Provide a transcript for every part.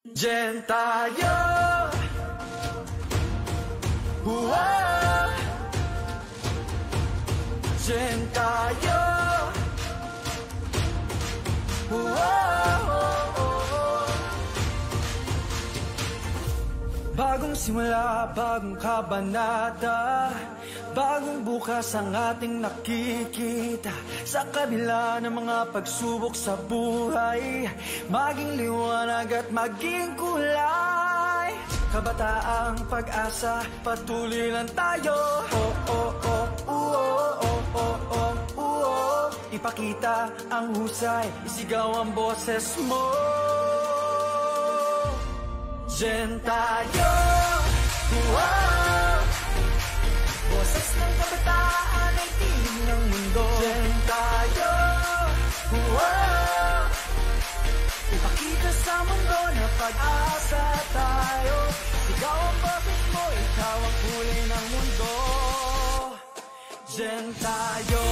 Diyan tayo. Diyan tayo. Bagong simula, bagong kabanata, bagong bukas ang ating nakikita. Sa kabila ng mga pagsubok sa buhay, maging liwanag at maging kulay. Kabataang pag-asa, patuloy lang tayo. Ipakita ang husay, isigaw ang boses mo. Diyan tayo. Boses ng kabataan ay tinig ng mundo. Diyan tayo. Ipakita sa mundo na pag-asa tayo. Ikaw ang boses mo, ikaw ang kulay ng mundo. Diyan tayo.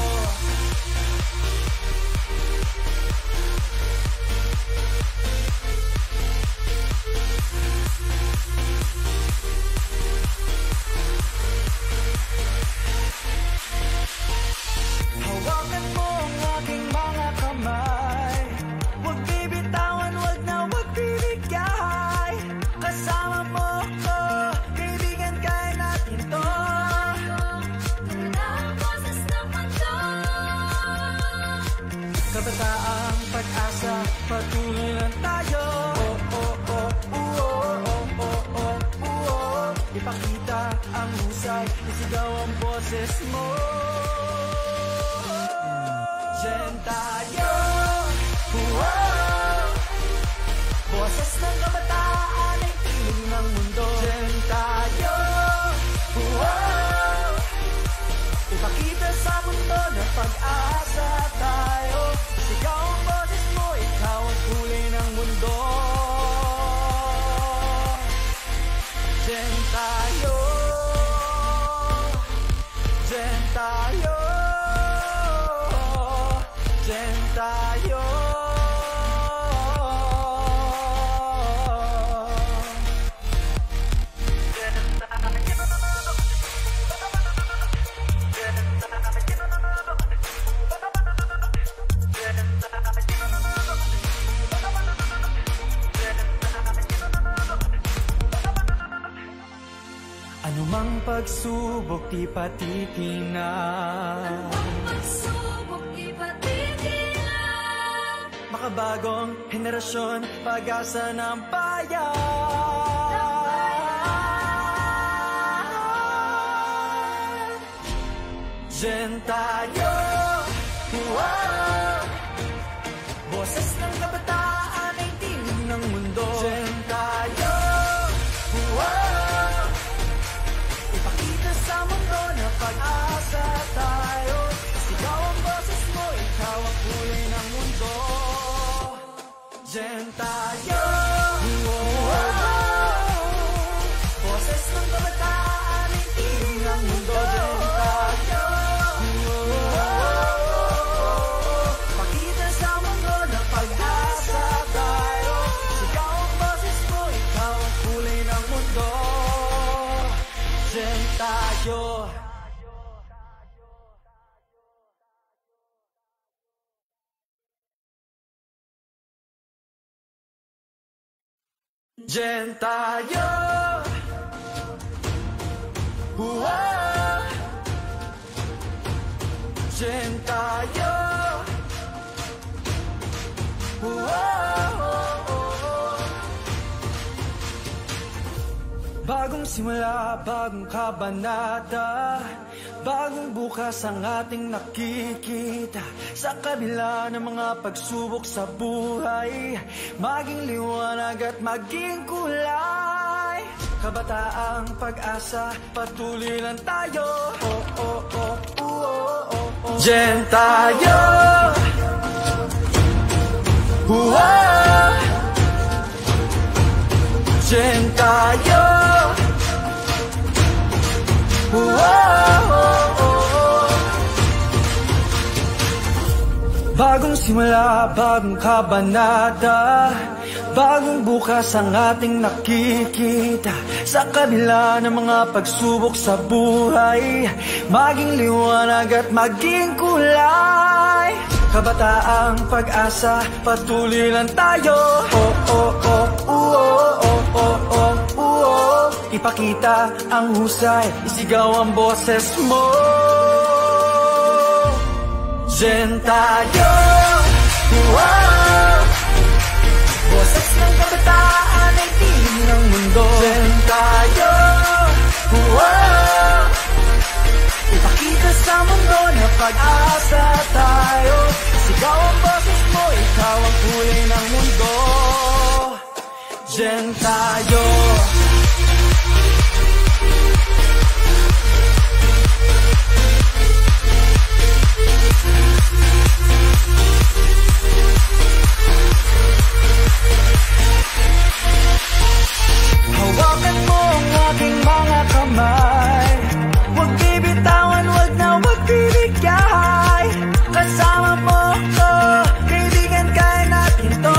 Hawakan mo ang aking mga kamay. Huwag bibitawan, huwag na huwag bibigay. Kasama mo ko, kaibigan, kaya natin to. Ang boses ng mundo. Kabataang pag-asa, patuloy lang tayo. Ipakita ang husay, isigaw ang boses mo. Diyan tayo. Boses ng kabataan ay tinig ng mundo. Diyan tayo. Ipakita sa mundo na pag-asa tayo. Sigaw ang boses mo, ikaw ang kulay ng mundo. Diyan tayo. Diyan tayo. Diyan tayo. Anumang pagsubok di patitingnan. Makabagong henerasyon, pag-asa ng bayan. Diyan tayo. Boses ng kabataan ay tinig ng mundo. Diyan tayo. Ipakita sa mundo na pag-asa tayo. Sigaw ang boses mo, ikaw ang kulay ng mundo. Diyan tayo. Boses ng kabataan ay tinig ng mundo. Diyan tayo. Ipakita sa mundo na pag-asa tayo. Sigaw ang boses mo, ikaw ang kulay ng mundo. Diyan tayo. Diyan tayo. Diyan tayo. Bagong simula, bagong kabanata, bagong bukas ang ating nakikita. Sa kabila ng mga pagsubok sa buhay, maging liwanag at maging kulay. Kabataang pag-asa, patuloy lang tayo. Diyan tayo. Diyan tayo. Bagong simula, bagong kabanata, Bagong bukas ang ating nakikita sa kabila ng mga pagsubok sa buhay. Maging liwanag at maging kulay. Kabataang pag-asa, patuloy lang tayo. Oh, oh, oh, oh, oh, oh, oh, oh. Ipakita ang husay, isigaw ang boses mo. Gen tayo, wow. Boses ng kabataan ay tinig ng mundo. Gen tayo, wow. Ipakita sa mundo na pag-asa tayo. Sigaw ang boses mo, ikaw ang kulay ng mundo. Gen tayo. Hawakan mo ang aking mga kamay. Huwag bibitawan, huwag na huwag bibigay. Kasama mo ko, kaibigan kaya natin to.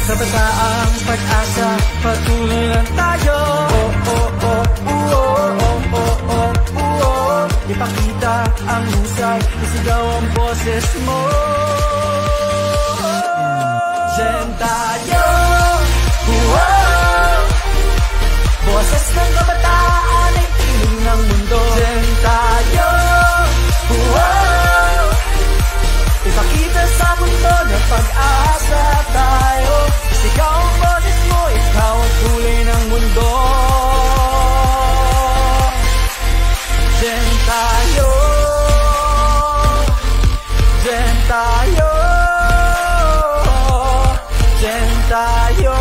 Kabataang pag-asa, patuloy lang tayo. Oh, oh, oh, oh, oh, oh, oh, oh. Ipakita ang husay, isigaw ang boses mo. Gen tayo, wow. Boses ng kabataan ay tinig ng mundo. Gen tayo, wow. Ipakita sa mundo na pag-asa tayo. Sigaw ang boses mo, ikaw ang kulay ng mundo. Gen tayo, Gen tayo, Gen tayo.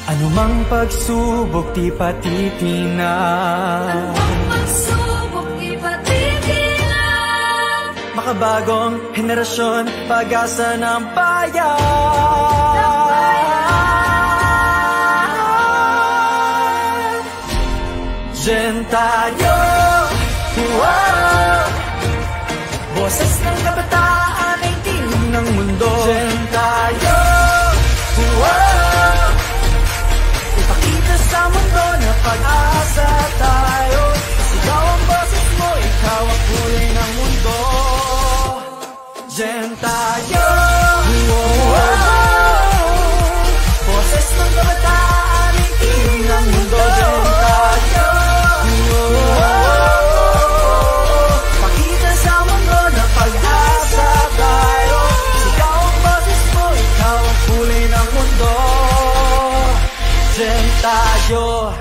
Anumang pagsubok di patitinag. Anumang pagsubok di patitinag. Makabagong henerasyon, pag-asa ng bayan. Gen tayo, wow. Boses ng kabataan ay tinig ng mundo. Gen tayo, wow. Ipakita sa mundo na pag-asa tayo. Sigaw ang boses mo, ikaw ang kulay ng mundo. Gen tayo, wow. Boses ng kabataan ay tinig ng mundo. Gen tayo, wow. Pakita sa mundo na pag-asa tayo. Sigaw ang boses mo, ikaw ang kulay ng mundo. Gen tayo.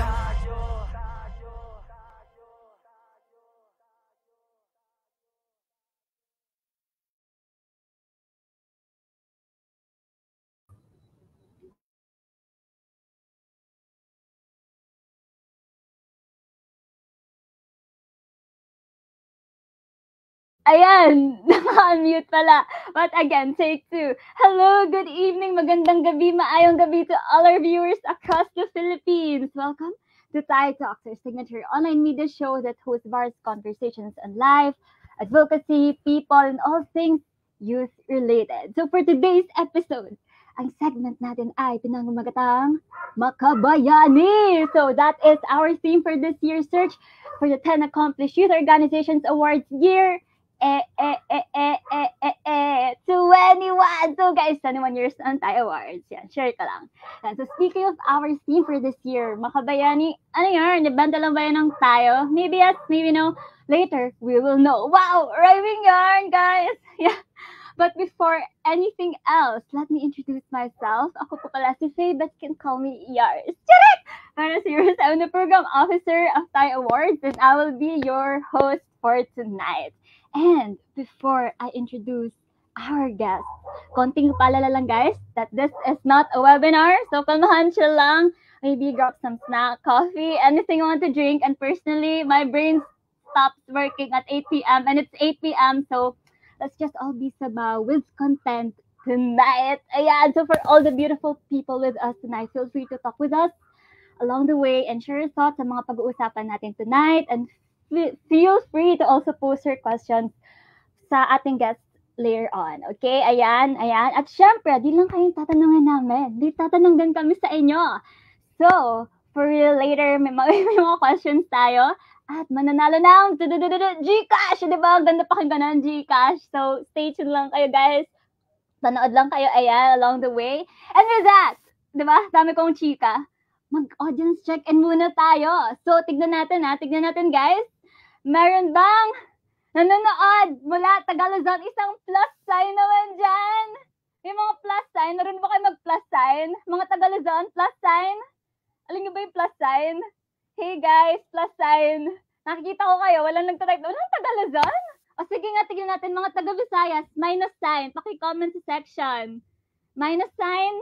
Ayan, naka-unmute pala. But again, take two. Hello, good evening, magandang gabi, maayong gabi to all our viewers across the Philippines. Welcome to Thai Talks, our signature online media show that hosts various conversations on life, advocacy, people, and all things youth-related. So for today's episode, ang segment natin ay pinangumagatang Makabayani. So that is our theme for this year's search for the 10 Accomplished Youth Organizations Awards year 21. So guys, 21 years on Thai Awards. Yan, share ka lang. And so speaking of our theme for this year, Makabayani, ano yun? Nabenta lang ba yan ng tayo? Maybe yes, maybe no. Later, we will know. Wow! Rhyming yarn, guys! Yeah. But before anything else, let me introduce myself. Ako po pala si Faye, but can call me Yars. Charot! Para serious, I'm the program officer of Thai Awards, and I will be your host for tonight. And before I introduce our guest, konting paalala lang guys, that this is not a webinar, so kalmahan siya lang. maybe grab some snack, coffee, anything you want to drink. And personally, my brain stops working at 8 p.m. and it's 8 p.m. So let's just all be sabaw with content tonight. Ayan, so for all the beautiful people with us tonight, feel free to talk with us along the way and share your thoughts sa mga pag-uusapan natin tonight. And feel free to also post your questions sa ating guests later on. Okay? Ayan. At syempre, di lang kayong tatanungin namin. Di tatanong din kami sa inyo. So, for real later, may mga questions tayo. At mananalo ng Gcash! Diba? Ganda pakinggan ng Gcash. So, stay tuned lang kayo, guys. Tanood lang kayo, ayan, along the way. And with that, diba? Dami kong chika. Mag-audience check-in muna tayo. So, tignan natin, guys. Meron bang nanonood mula Tagaluzon? Isang plus sign naman dyan. May mga plus sign. Meron ba kayo mag-plus sign? Mga Tagaluzon, plus sign? Alam niyo ba yung plus sign? Hey guys, plus sign. Nakikita ko kayo, walang nagtatype. Walang Tagaluzon? O sige nga, tignan natin mga taga-Visayas. Minus sign. Paki-comment sa section. Minus sign?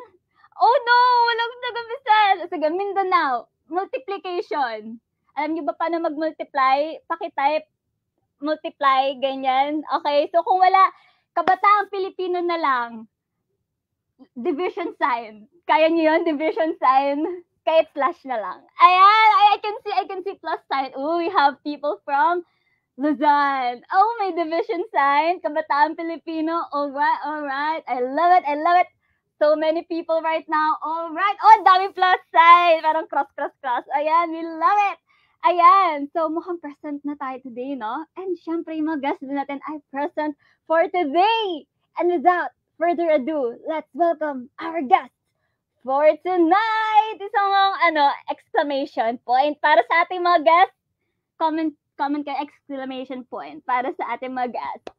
Oh no! Walang taga-Visayas. Sige, Mindanao. Multiplication. Alam niyo ba paano mag-multiply? Paki-type multiply, ganyan. Okay, so kung wala, kabataang Pilipino na lang, division sign. Kaya niyo yun, division sign? Kahit slash na lang. Ayan, I can see plus sign. Oh, we have people from Luzon. Oh, may division sign. Kabataang Pilipino. Alright. I love it. So many people right now. Alright. Oh, dami plus sign. Parang cross. Ayan, we love it. Ayan, so mukhang present na tayo today, no? And syempre, yung mga guests natin ay present for today. And without further ado, let's welcome our guests for tonight. Isang exclamation point para sa ating mga guests. Comment kayo, exclamation point para sa ating mga guests.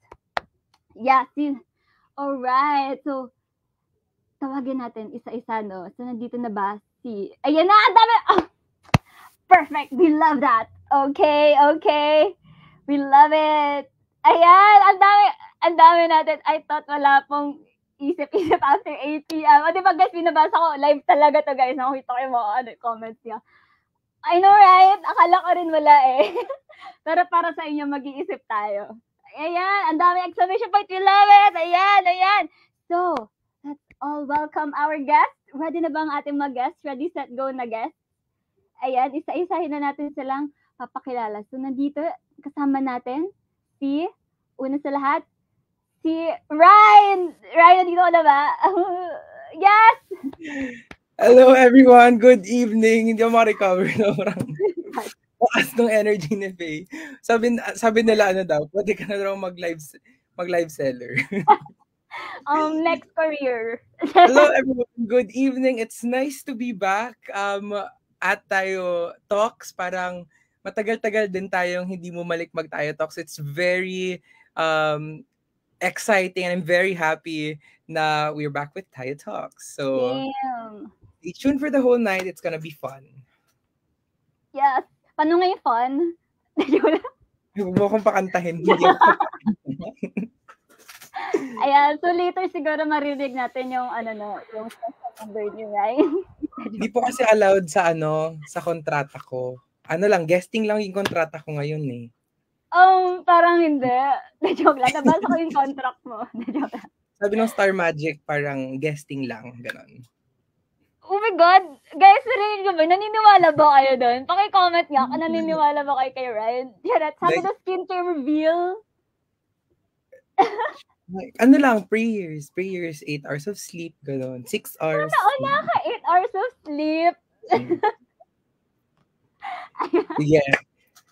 Yeah, see? Alright, so tawagin natin isa-isa, no? So, nandito na ba si... Ayan na, ang dami! Oh! Perfect. We love that. Okay. We love it. Ayan, ang dami natin. I thought wala pong isip-isip after 8 p.m. O, diba guys, binabasa ko. Live talaga to, guys. Nakita ko yung mga comments niya. I know, right? Akala ko rin wala eh. Pero para sa inyo, mag-iisip tayo. Ayan, ang dami exclamation point. We love it. Ayan. So, let's all welcome our guests. Ready na ba ang ating mga guests? Ready, set, go na guests? Ayan, isa-isahin na natin silang papakilala. So, nandito, kasama natin una sa lahat, si Ryan! Ryan, nandito ka na ba? Yes! Hello everyone, good evening. Hindi ako makarecover na parang bukas ng energy ni Faye. Sabi nila daw, pwede ka na daw mag-live seller. Next career. Hello everyone, good evening. It's nice to be back. At Tayo Talks, parang matagal-tagal din tayong hindi bumalik mag-Tayo Talks. It's very exciting and I'm very happy na we're back with Tayo Talks. So, stay tuned for the whole night. It's gonna be fun. Yes. Paano ngayon fun? Huwag mo akong pakantahin. Ayan, so later siguro marinig natin yung yung number niyo, right? Hindi po kasi allowed sa kontrata ko. Guesting lang yung kontrata ko ngayon eh. Parang hindi. Joke lang. Nabasa ko yung contract mo. Joke lang. Sabi ng Star Magic, parang guesting lang, ganon. Oh my God! Guys, narinig nyo ba? Naniniwala ba kayo doon? Paki-comment nga kung naniniwala ba kayo kay Ryan. Janet, sabi na skincare reveal. Prayers, 8 hours of sleep, gano'n. 6 hours. Wala ka 8 hours of sleep. Yeah.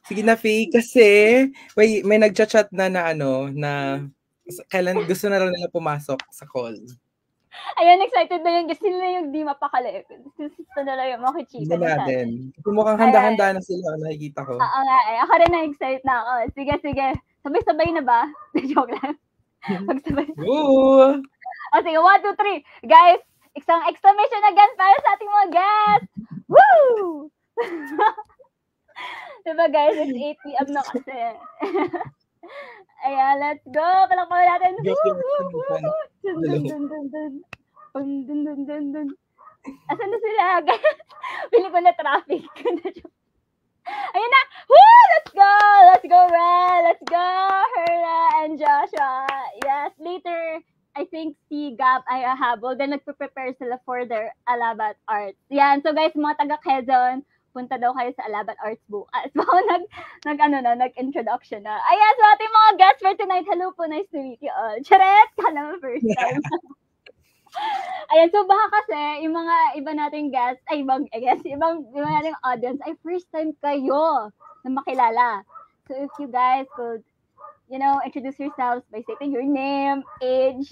Sige na, Faye, kasi may nagchat-chat na kailan gusto na rin nila pumasok sa call. Ayan, excited na yun kasi sila yung di mapakali. Gusto na lang yung makichika na natin. Mukhang handa-handa na sila, nakikita ko. Oo nga eh. Ako rin na-excite na ako. Sige. Sabay-sabay na ba? Joke lang. Magsabay. Oo! O sige, 1, 2, 3. Guys, isang exclamation again para sa ating mga guests. Woo! Diba guys, it's 8 p.m. na kasi. Ayan, let's go! Palakpakan natin. Dun. Asan na sila? Pelikula traffic. Ayun na! Woo! Let's go! Let's go, Ren! Let's go, Herla and Joshua! Yes, later, I think si Gab ay habol. Then nagpe-prepare sila for their Alabat Arts. Yan. So guys, mga taga Quezon, punta daw kayo sa Alabat Arts bukas. So, nag-introduction na. Ayan, so ating mga guests for tonight. Hello po, nice to meet you all. Charet! Kala mo first time. Ayan, so baka kasi yung mga iba nating guests, ibang nating audience ay first time kayo na makilala. So if you guys could, introduce yourselves by stating your name, age,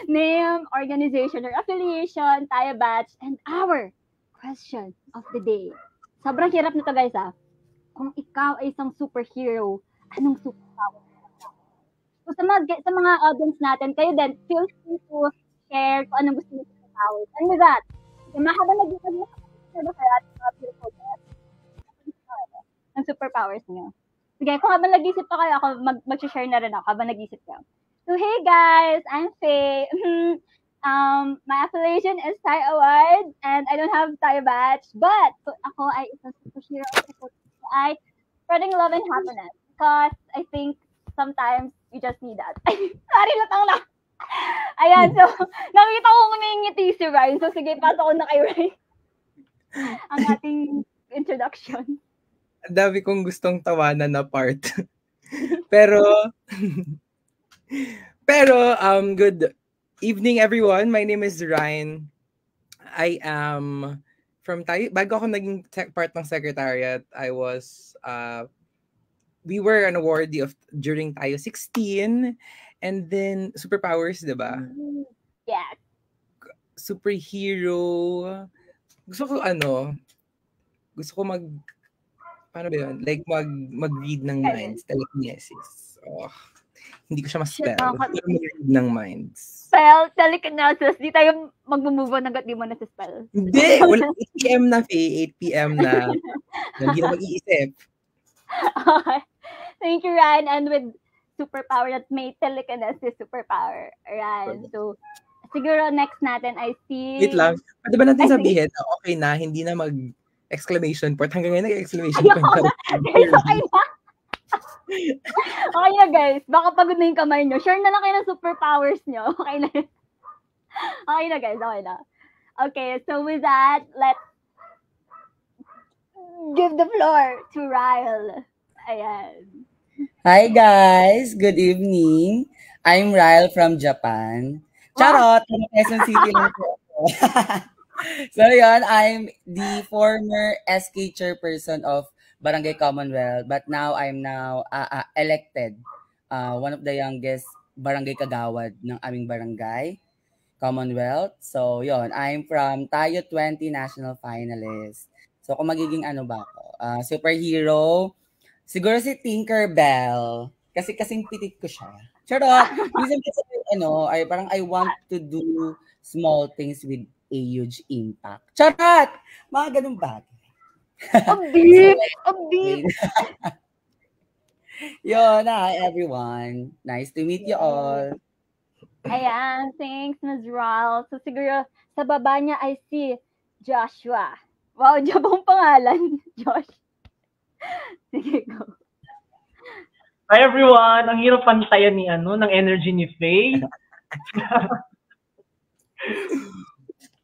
name, organization or affiliation, tayo batch, and our question of the day. Sobrang hirap nito guys Kung ikaw ay isang superhero, anong superpower? So, sa mga audience natin, kayo din, feel free to share kung anong gusto niyo sa powers. And with that, habang nag-isip mo kayo at mga beautiful guests, ang superpowers niyo. Sige, kung habang nag-isip pa kayo, ako mag-share na rin ako habang nag-isip kayo. So, hey guys, I'm Faye. My affiliation is Thai Award, and I don't have Thai batch, but ako ay isang superhero ay spreading love and happiness because I think sometimes you just need that. Sorry, latang na. Ayan, so, nakita ko ngumingiti si Ryan. So, sige, pasok ko na kay Ryan. Ang ating introduction. Dami kong gustong tawanan na part. pero, good evening, everyone. My name is Ryan. I am from Tayo. Bago ako naging part ng secretariat, I was, we were an awardee during Tayo 16. And then, superpowers, diba? Yeah. Superhero. Gusto ko paano ba yun? Like, mag-read ng minds. Telekinesis. Oh, hindi ko siya ma-spell. Mag-read ng minds. Spell, telekinesis. Di tayo mag-move on hanggat di mo na spell. Hindi! 8 p.m. na, Faye. 8 p.m. na. Hindi na mag-iisip. Okay. Thank you, Ryan. And with superpower that may telekinesis superpower. Right. So, siguro next natin I see... Wait lang. Pwede ba natin sabihin na okay na, hindi na mag-exclamation point? Hanggang ngayon nag-exclamation point. Okay na. Okay na guys. Baka pagod na yung kamay nyo. Share na lang kayo ng superpowers nyo. Okay na. Okay na guys. Okay na. Okay. So with that, let's give the floor to Ryle. Ayan. Hi guys, good evening. I'm Ryle from Japan. Charot! From Quezon City lang po ako. So yun, I'm the former SK chairperson of Barangay Commonwealth, but now I'm elected one of the youngest barangay kagawad ng aming barangay Commonwealth. So yun, I'm from Tayo 20 national finalist. So kung magiging ba ako, superhero, siguro si Tinkerbell. Kasi kasing pitit ko siya. Charot! Minsan kasi parang I want to do small things with a huge impact. Charot! Mga ganun bagay. Ang deep! Ang deep! Yun, hi everyone. Nice to meet you all. Ayan, thanks Ms. Ral. So siguro sa baba niya ay si Joshua. Wow, jabong pangalan. Josh. Sige, go. Hi everyone! Ang hirap pantayan ng energy ni Faye.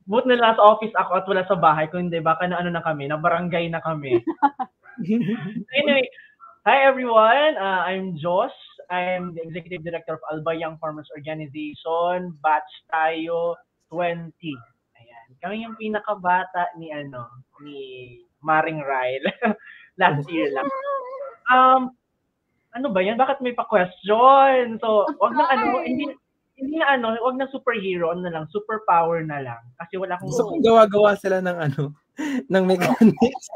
Buti na lang sa office ako at wala sa bahay. Kung hindi, baka na kami, na barangay na kami. Anyway, hi everyone! I'm Josh. I'm the Executive Director of Alba Young Farmers Organization, Batch Tayo 20. Ayan. Kami yung pinakabata ni Maring Ryle. Last year lang. Ano ba yan? Bakit may pa-question? So, wag na hindi na wag na superhero, lang, superpower na lang. Kasi wala akong... Gusto kong gawa-gawa sila ng ng mechanics.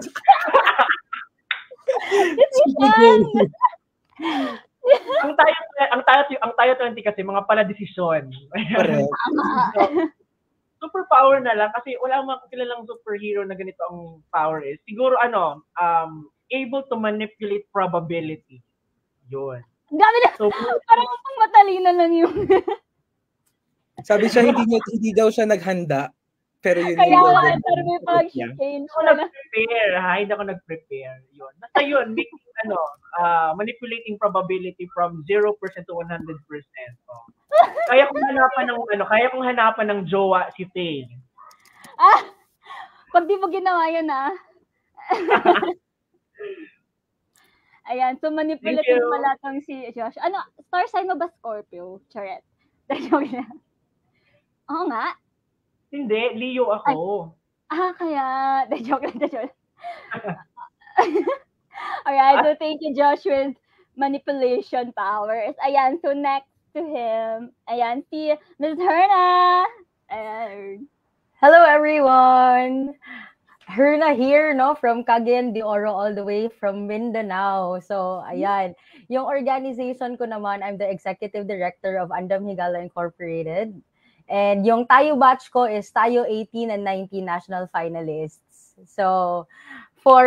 ang tayo 20 kasi mga pala desisyon. Correct. So, superpower na lang kasi wala akong kilalang superhero na ganito ang power is. Siguro able to manipulate probability. Yun. Dami na. So, parang matalino lang yung... Sabi siya, hindi daw siya naghanda Pero yun Kaya yung nga, pero may pag-change Ako nag-prepare, ha? Hindi ako nag-prepare. Yun. Basta yun, making, manipulating probability from 0% to 100%. Oh. Kaya kong hanapan ng jowa si Faye. Pag di mo ginawa yun, Ayan, so manipulative pala tong si Josh. Ano, star sign mo ba Scorpio? Charet. Oo nga. Hindi, Leo ako. Kaya, joke lang. Alright, so thank you, Josh, with manipulation powers. Ayan, so next to him, ayan, si Ms. Herna. Ayan. Hello, everyone. Herna here, no, from Cagayan de Oro all the way from Mindanao. So, ayan. Yung organization ko naman, I'm the executive director of Andam Higala Incorporated. And yung Tayo batch ko is Tayo 18 and 19 national finalists. So, for,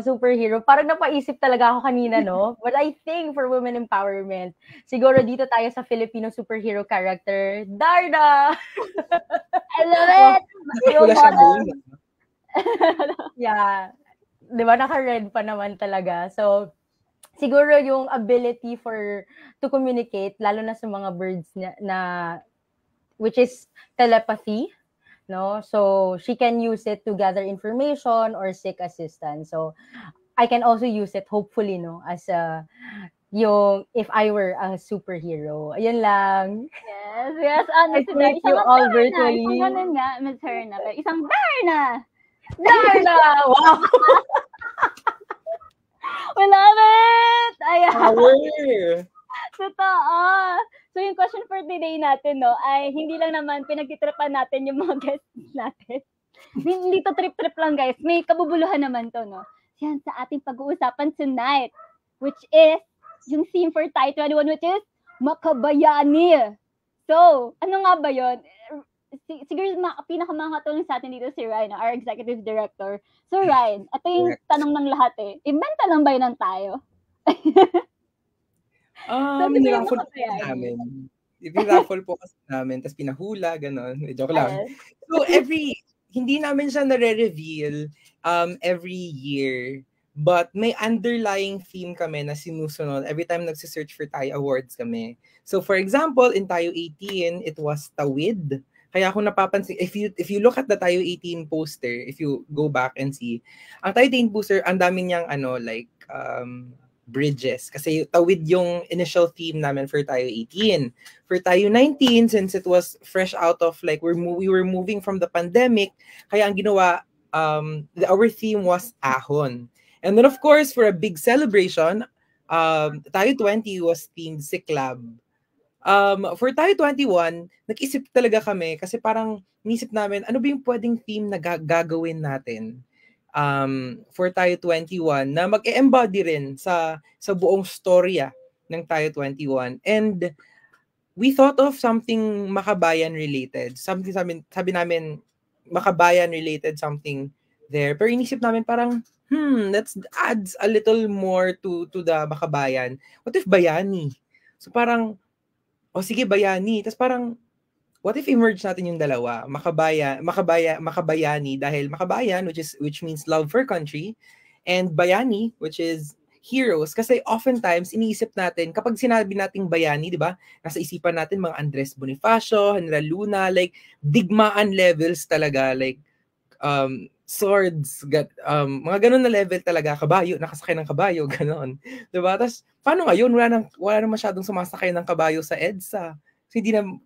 superhero, parang napaisip talaga ako kanina, no? But I think for women empowerment, siguro dito tayo sa Filipino superhero character, Darna! I love it! Wala siya doon. Yeah. Di ba, naka-red pa naman talaga. So, siguro yung ability to communicate, lalo na sa mga birds na which is telepathy, no? So, she can use it to gather information or seek assistance. So, I can also use it, hopefully, no, as if I were a superhero. Ayun lang. Yes. Honestly, thank you all virtually. Isang ganun nga, Ms. Herna. Isang Darna! Wow! We love it! Ayan. Power! Totoo. So, yung question for today natin, no, ay hindi lang naman pinagtitripan natin yung mga guests natin. Hindi to trip-trip lang, guys. May kabubuluhan naman to, no? Yan sa ating pag-uusapan tonight, which is yung theme for Tayo 21, which is Makabayani. So, ano nga ba yun? Siguro pinakamakatulong sa atin dito si Ryan, our executive director. So Ryan, ito yung tanong ng lahat Ibenta lang ba yun ng tayo? Niraffle po namin. Niraffle po kasi namin, tapos pinahula, gano'n. Joke lang. So hindi namin siya nare-reveal every year. But may underlying theme kami na sinusunod every time nagsisearch for Tayo Awards kami. So for example, in Tayo 18, it was Tawid. Kaya kung napapansin, if you look at the Tayo 18 poster, if you go back and see, ang Tayo 18 poster, ang dami niyang bridges. Kasi Tawid yung initial theme namin for Tayo 18. For Tayo 19, since it was fresh out of we were moving from the pandemic, kaya ang ginawa, our theme was Ahon. And then of course, for a big celebration, Tayo 20 was themed Siklab. For Tayo 21, nag-isip talaga kami kasi parang nisip namin, ano ba yung pwedeng theme na gagawin natin for Tayo 21 na mag-embody rin sa buong storya ng Tayo 21. And we thought of something makabayan related. Sabi namin, makabayan related something there. Pero inisip namin parang, let's adds a little more to the makabayan. What if bayani? So parang, sige, bayani. Tapos parang, what if emerge natin yung dalawa? Makabayani dahil makabayan, which means love for country, and bayani, which is heroes. Kasi oftentimes, iniisip natin, kapag sinabi nating bayani, di ba, nasa isipan natin mga Andres Bonifacio, General Luna, digmaan levels talaga, swords, mga ganun na level talaga, kabayo, nakasakay ng kabayo, ganun. Diba? Tapos, paano ngayon? Wala na masyadong sumasakay ng kabayo sa EDSA. So,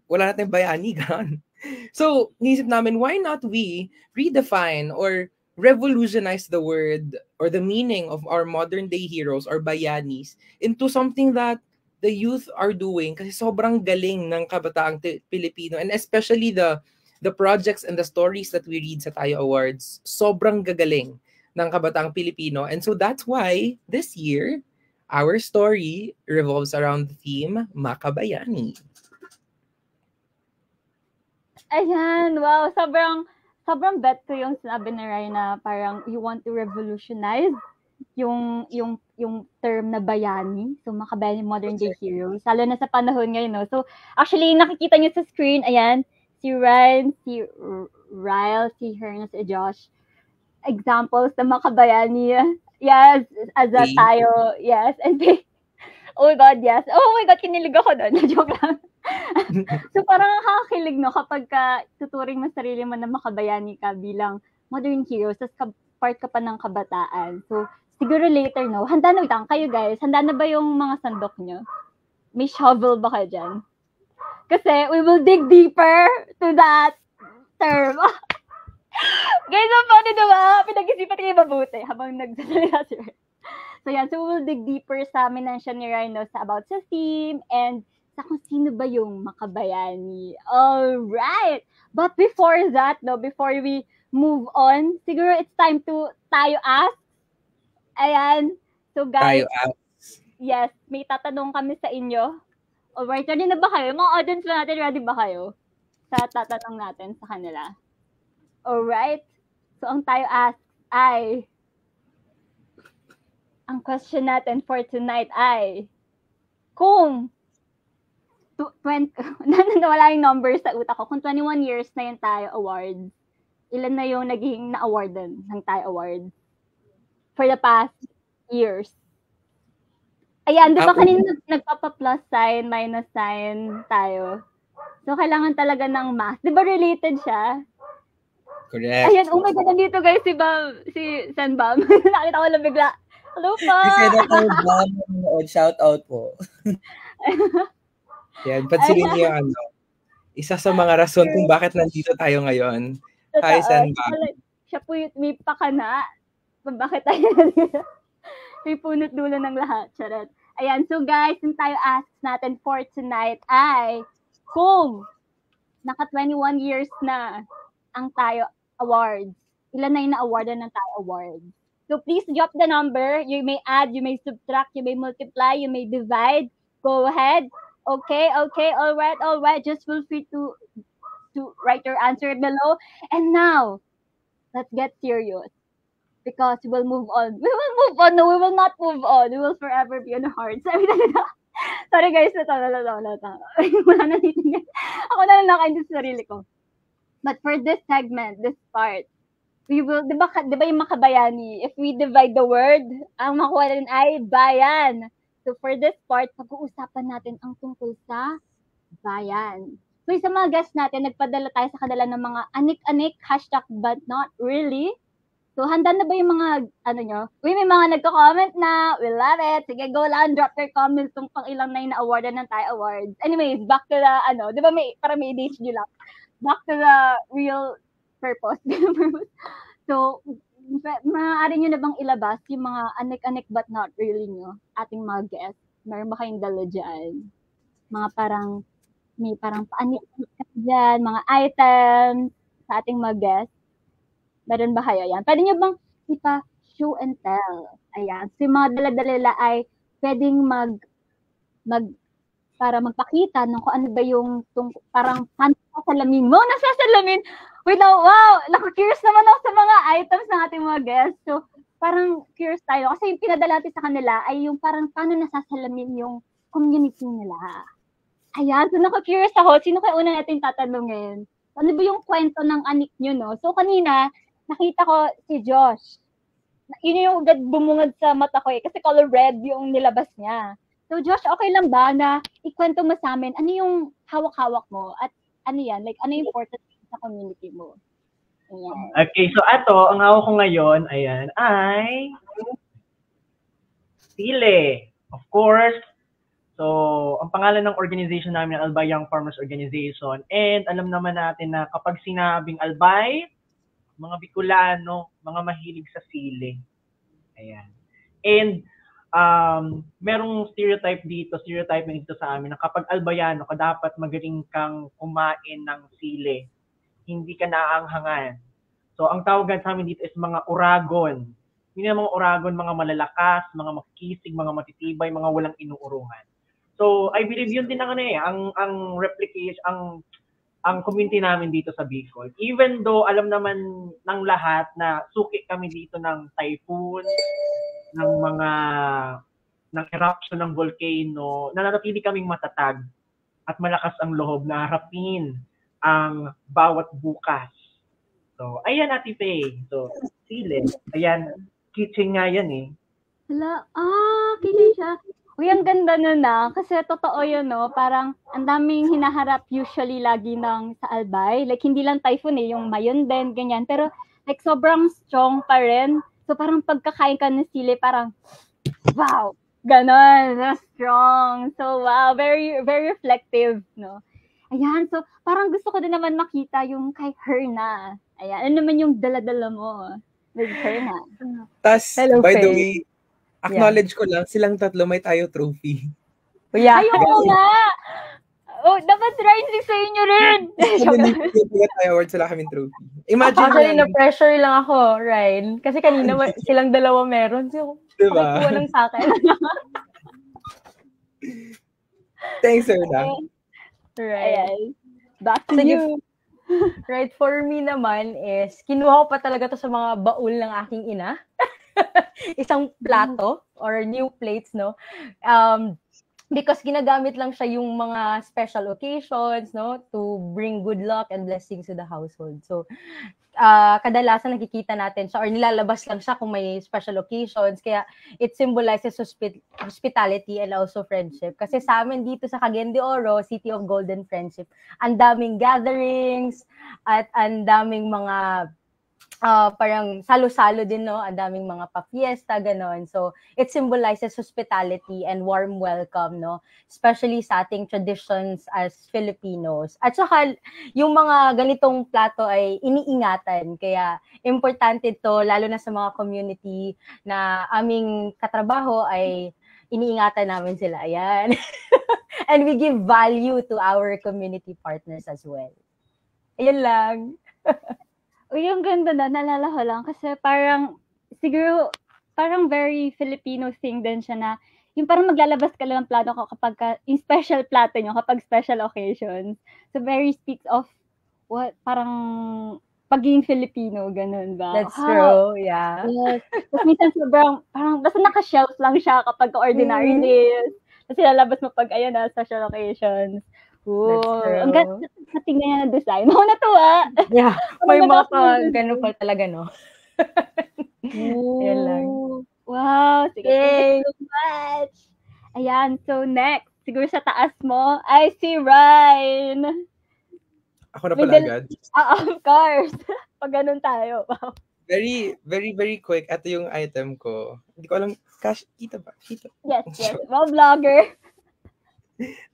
wala natin bayani, ganun. So, nisip namin, why not we redefine or revolutionize the word or the meaning of our modern day heroes or bayanis into something that the youth are doing kasi sobrang galing ng kabataang Pilipino, and especially the projects and the stories that we read sa Tayo Awards, sobrang gagaling ng kabataang Pilipino. And so that's why this year, our story revolves around the theme Makabayani. Ayan, wow, sobrang bet ko yung sinabi ni Ryan na parang you want to revolutionize yung term na bayani. So, makabayani modern day heroes. Lalo na sa panahon ngayon, no? So, actually, nakikita niyo sa screen, ayan, si Ryan, si Ryle, si Herna, si Josh, examples ng makabayani. Yes, as a Okay. tayo. Yes, and they, oh my God, yes. Oh my God, kinilig ako doon. Joke lang. So parang nakakakilig, no, kapag tuturing mo sarili mo na makabayani ka bilang modern heroes, tapos part ka pa ng kabataan. So, siguro later, no, handa na lang kayo guys. Handa na ba yung mga sandok nyo? May shovel ba kayo dyan? Kasi we will dig deeper to that term. Guys, ang funny diba? Pinag-isipan kayo mabuti habang nagsasalita si Ryan. So yan, so we will dig deeper sa mention ni Ryan sa about sa theme and sa kung sino ba yung makabayani. Alright! But before that, no, before we move on, siguro it's time to tayo ask. Ayan. So guys, Tayo out. yes, may tatanong kami sa inyo. Alright, ready na ba kayo? Mga audience ba natin, ready ba kayo? Sa tatanong natin sa kanila. Alright. So, ang tayo ask ay, ang question natin for tonight ay, kung, wala yung numbers sa utak ko, kung 21 years na yung tayo awards, ilan na yung naging na-awardan ng tayo awards for the past years? Ayan, di ba kanina nagpapa-plus sign, minus sign tayo? So, kailangan talaga ng math. Di ba related siya? Correct. Ayan, oh my God, nandito guys si Senbam. Nakita ko lang bigla. Hello po! Si Senator Bam, shout out po. Yan, pansinin niyo isa sa mga rason kung bakit nandito tayo ngayon. Hi, Senbam. Siya po may pakana. Bakit tayo nandito? May punot dulo ng lahat. Charot. Ayan, so guys, yung tayo asks natin for tonight ay kung naka 21 years na ang tayo awards, ilan na yung na-awardan ng tayo awards. So please drop the number. You may add, you may subtract, you may multiply, you may divide. Go ahead. Okay, all right. Just feel free to write your answer below. And now, let's get serious. Because we will move on. We will move on. No, we will not move on. We will forever be on the hearts. Sorry guys, wala na dito yan. Ako na lang nakaintindi sa sarili ko. But for this segment, this part, we will, di ba yung makabayani, if we divide the word, ang makuha rin ay bayan. So for this part, pag-uusapan natin ang tungkol sa bayan. So sa mga guests natin, nagpadala tayo sa kanila ng mga anik-anik, hashtag but not really. So handa na ba yung mga, nyo? May mga nagko-comment na, we love it. Sige, go lang, drop your comments kung pang ilang na yung na-awardan ng tayo awards. Anyways, back to the, di ba parang may ADHD lang. Back to the real purpose. So, maaari nyo na bang ilabas yung mga anik-anik but not really nyo, ating mga guests? Meron ba kayong dala dyan? Mga parang, may parang paanik-anik dyan, mga items sa ating mga guests. Meron ba kayo yan? Pwede nyo bang show and tell? Ayan. So, yung mga dala-dala ay pwedeng para magpakita ng kung ano ba yung parang salamin mo, nasasalamin. Wait lang, wow! Naku-curious naman ako sa mga items ng ating mga guests. So, parang curious tayo. Kasi yung pinadala natin sa kanila ay yung parang paano nasasalamin yung community nila. Ayan, so naku-curious ako. Sino kayo una natin tatanungin? Ano ba yung kwento ng anik nyo, no? So, kanina, nakita ko si Josh. Yun yung agad bumungad sa mata ko kasi color red yung nilabas niya. So, Josh, okay lang ba na ikwento mo sa amin, ano yung hawak-hawak mo? At ano yan? Like, ano yung important sa community mo? Ayan. Okay, so ang hawak ko ngayon, ayan, ay sile. Of course. So, ang pangalan ng organization namin, Albay Young Farmers Organization. And alam naman natin na kapag sinabing Albay, mga Bicolano, mga mahilig sa sile. Ayan. And merong stereotype dito sa amin na kapag albayano ka, dapat magaling kang kumain ng sile. Hindi ka naaanghangan. So, ang tawagan sa amin dito is mga uragon. Hindi na mga uragon, mga malalakas, mga makikisig, mga matitibay, mga walang inuurungan. So, I believe yun din ang replication, ang community namin dito sa Bicol. Even though alam naman ng lahat na suki kami dito ng typhoon, ng eruption ng volcano, nananatili kaming matatag at malakas ang loob na harapin ang bawat bukas So, ayan, Ate Faye. So, sili. Ayan, kitchen nga yan eh. Hala, kitchen siya. Uy, ang ganda nun kasi totoo yun, no? Parang ang daming hinaharap usually lagi ng sa Albay. Like, hindi lang typhoon yung Mayon din, ganyan. Pero, like, sobrang strong pa rin. So, parang pagkakain ka ng sili, parang, wow! Ganon, strong. So, wow, very, very reflective, no? Ayan, so, parang gusto ko din naman makita yung kay Herna. Ayan, ano naman yung dala-dala mo with Herna? Tas, Hello, by the Faye. way, acknowledge ko lang, silang tatlo may tayo trophy. Yeah. Ayun nga! Oh, dapat rising sa inyo rin! Yung tayo awards, wala kaming trophy. Imagine Actually, yan, na-pressure lang ako, Ryan. Kasi kanina silang dalawa meron. So, diba? pakikuha lang sa akin. Thanks, Erna. Right. Ayan. Back to Sige. you. Right, for me naman is, kinuha ko pa talaga to sa mga baul ng aking ina. Isang plato or new plates, no? Because ginagamit lang siya yung mga special occasions, no? To bring good luck and blessings to the household. So, kadalasan nakikita natin siya or nilalabas lang siya kung may special occasions. Kaya it symbolizes hospitality and also friendship. Kasi sa amin dito sa Cagayan de Oro, City of Golden Friendship, ang daming gatherings at ang daming mga parang salo-salo din, no? Ang daming mga pa-fiesta, ganon. So, it symbolizes hospitality and warm welcome, no? Especially sa ating traditions as Filipinos. At saka, yung mga ganitong plato ay iniingatan. Kaya, importante to, lalo na sa mga community na aming katrabaho ay iniingatan namin sila. Ayan. And we give value to our community partners as well. Ayun lang. Uy, yung ganda naalala ko lang kasi parang, siguro, parang very Filipino thing din siya na, yung parang maglalabas ka lang ng plato ko kapag, yung special plato nyo, kapag special occasions. So, very speaks of, parang, pagiging Filipino, ganun ba? That's true, yeah. Yes. Tapos minsan sobrang, parang, basta naka-shelf lang siya kapag ordinary days. Tapos lalabas mo pag, ayan special occasions. Oh, ang ganda tingnan niya ng design. Ako natuwa. Yeah, may mga ganun pa talaga, no? Yan lang. Wow, sige. Thank you so much. Ayan, so next, siguro sa taas mo, I see Ryan. Ako na pala agad. Of course. Pag ganun tayo. Wow. Very, very, very quick. Ito yung item ko. Hindi ko alam, kita ba? Kita. Yes. Well, vlogger.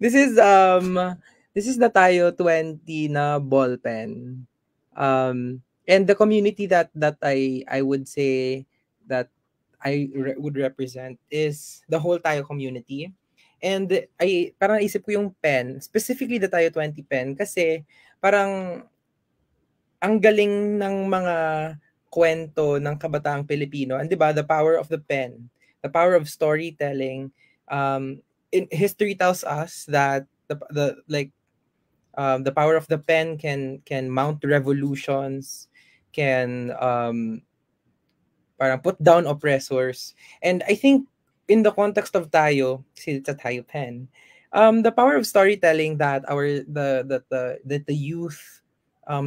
This is the Tayo 20 na ball pen. And the community that I would say that I would represent is the whole Tayo community. And parang naisip ko yung pen, specifically the Tayo 20 pen, kasi parang ang galing ng mga kwento ng kabataang Pilipino. And 'di ba, the power of the pen, the power of storytelling. History tells us that the power of the pen can mount revolutions, can parang put down oppressors. And I think in the context of Tayo, kasi it's a Tayo pen, the power of storytelling that the youth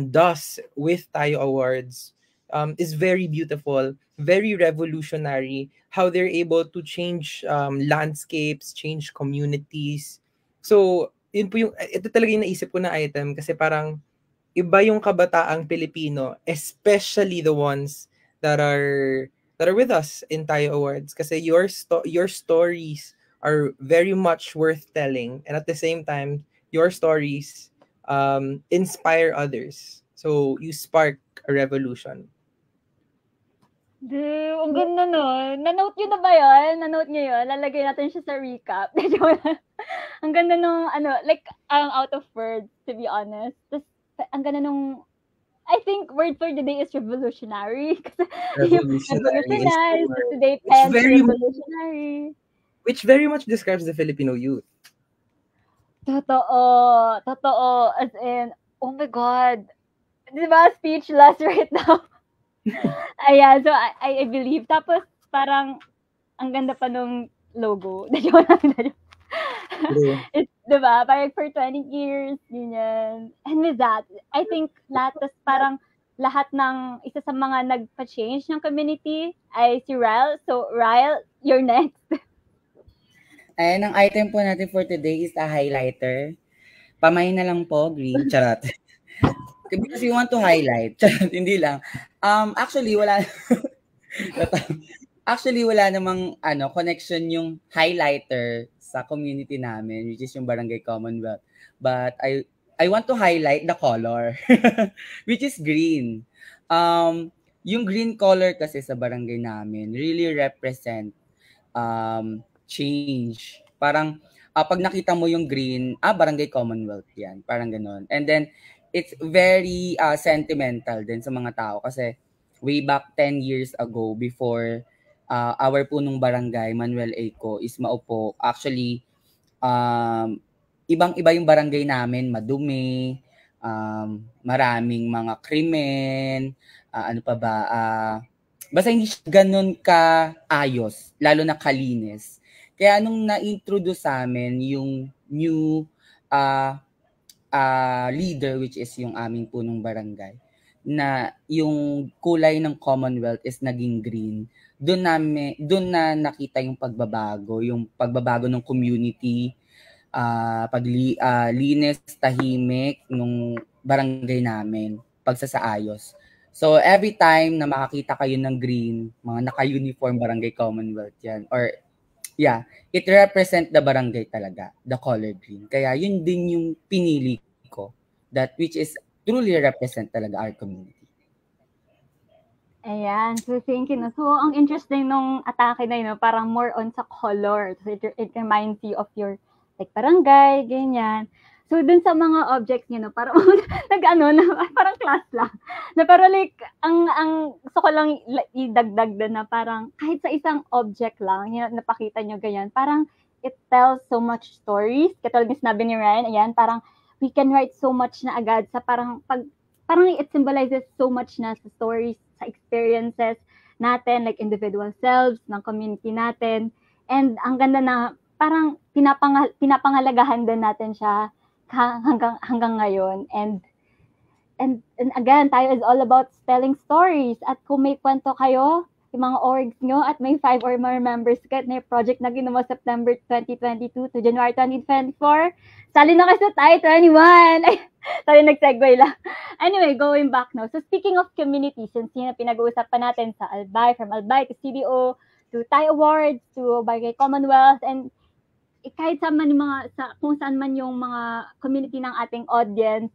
does with Tayo Awards is very beautiful, very revolutionary, how they're able to change landscapes, change communities. So, ito talaga yung naisip ko na item kasi parang iba yung kabataang Pilipino, especially the ones that are with us in Tayo Awards, kasi your stories are very much worth telling, and at the same time, your stories inspire others. So, you spark a revolution. Ang ganda nun. Na-note nyo na ba yun? Na-note nyo yun? Lalagay natin siya sa recap. Ang ganda nung, like, I'm out of words, to be honest. Tapos, ang ganda nung, I think, word for the day is revolutionary. Revolutionary. Today, pen, revolutionary. Which very much describes the Filipino youth. Totoo. As in, oh my God. Diba, speechless right now. Ayan, so I believe. Tapos, parang, ang ganda pa nung logo. It's, diba, parang for 20 years, ganyan. And with that, I think, parang lahat ng isa sa mga nagpa-change ng community ay si Ryle. So, Ryle, you're next. Ayan, ang item po natin for today is a highlighter. Pamain na lang po, green. Charot. Because we want to highlight. Charot, hindi lang. Actually, wala Actually, wala namang connection yung highlighter sa community namin, which is yung Barangay Commonwealth. But I want to highlight the color, which is green. Yung green color kasi sa barangay namin really represent change. Parang pag nakita mo yung green, Barangay Commonwealth yan. Parang ganun. And then, it's very sentimental din sa mga tao kasi way back 10 years ago before our punong barangay, Manuel Eco, is maupo. Actually, ibang-iba yung barangay namin, madumi, maraming mga krimen, ano pa ba, basta hindi siya ganun ka-ayos, lalo na kalinis. Kaya nung na-introduce sa amin yung new leader, which is yung aming punong barangay, na yung kulay ng Commonwealth is naging green, doon na nakita yung pagbabago ng community, paglinis, tahimik nung barangay namin, pagsasaayos. So every time na makakita kayo ng green, mga naka-uniform Barangay Commonwealth yan, or yeah, it represent the barangay talaga, the color green. Kaya yun din yung pinili ko, that which is truly represent talaga our community. Ayan. So, thank you. So, ang interesting nung atake na yun, parang more on sa color. So, it reminds you of your like barangay, ganyan. So, dun sa mga objects nyo, parang parang class lang. Na parang like, ang gusto ko lang idagdag din na parang kahit sa isang object lang, napakita nyo ganyan, parang it tells so much stories. Katulad ni sinabi ni Ryan, ayan, parang we can write so much na agad sa parang it symbolizes so much na sa stories, sa experiences natin, like individual selves, ng community natin. And ang ganda na parang pinapangalagahan din natin siya hanggang ngayon. And again, tayo is all about telling stories. At kung may kwento kayo, yung mga orgs nyo, at may 5 or more members kahit may project na ginawa September 2022 to January 2024, sali na kayo sa tayo 21. Sorry, nag-segue lang. Anyway, going back now. So speaking of community, since yun na pinag-uusapan natin sa Albay, from Albay to CDO, to Thai Awards, to Barangay Commonwealth, and kahit kung saan man yung mga community ng ating audience,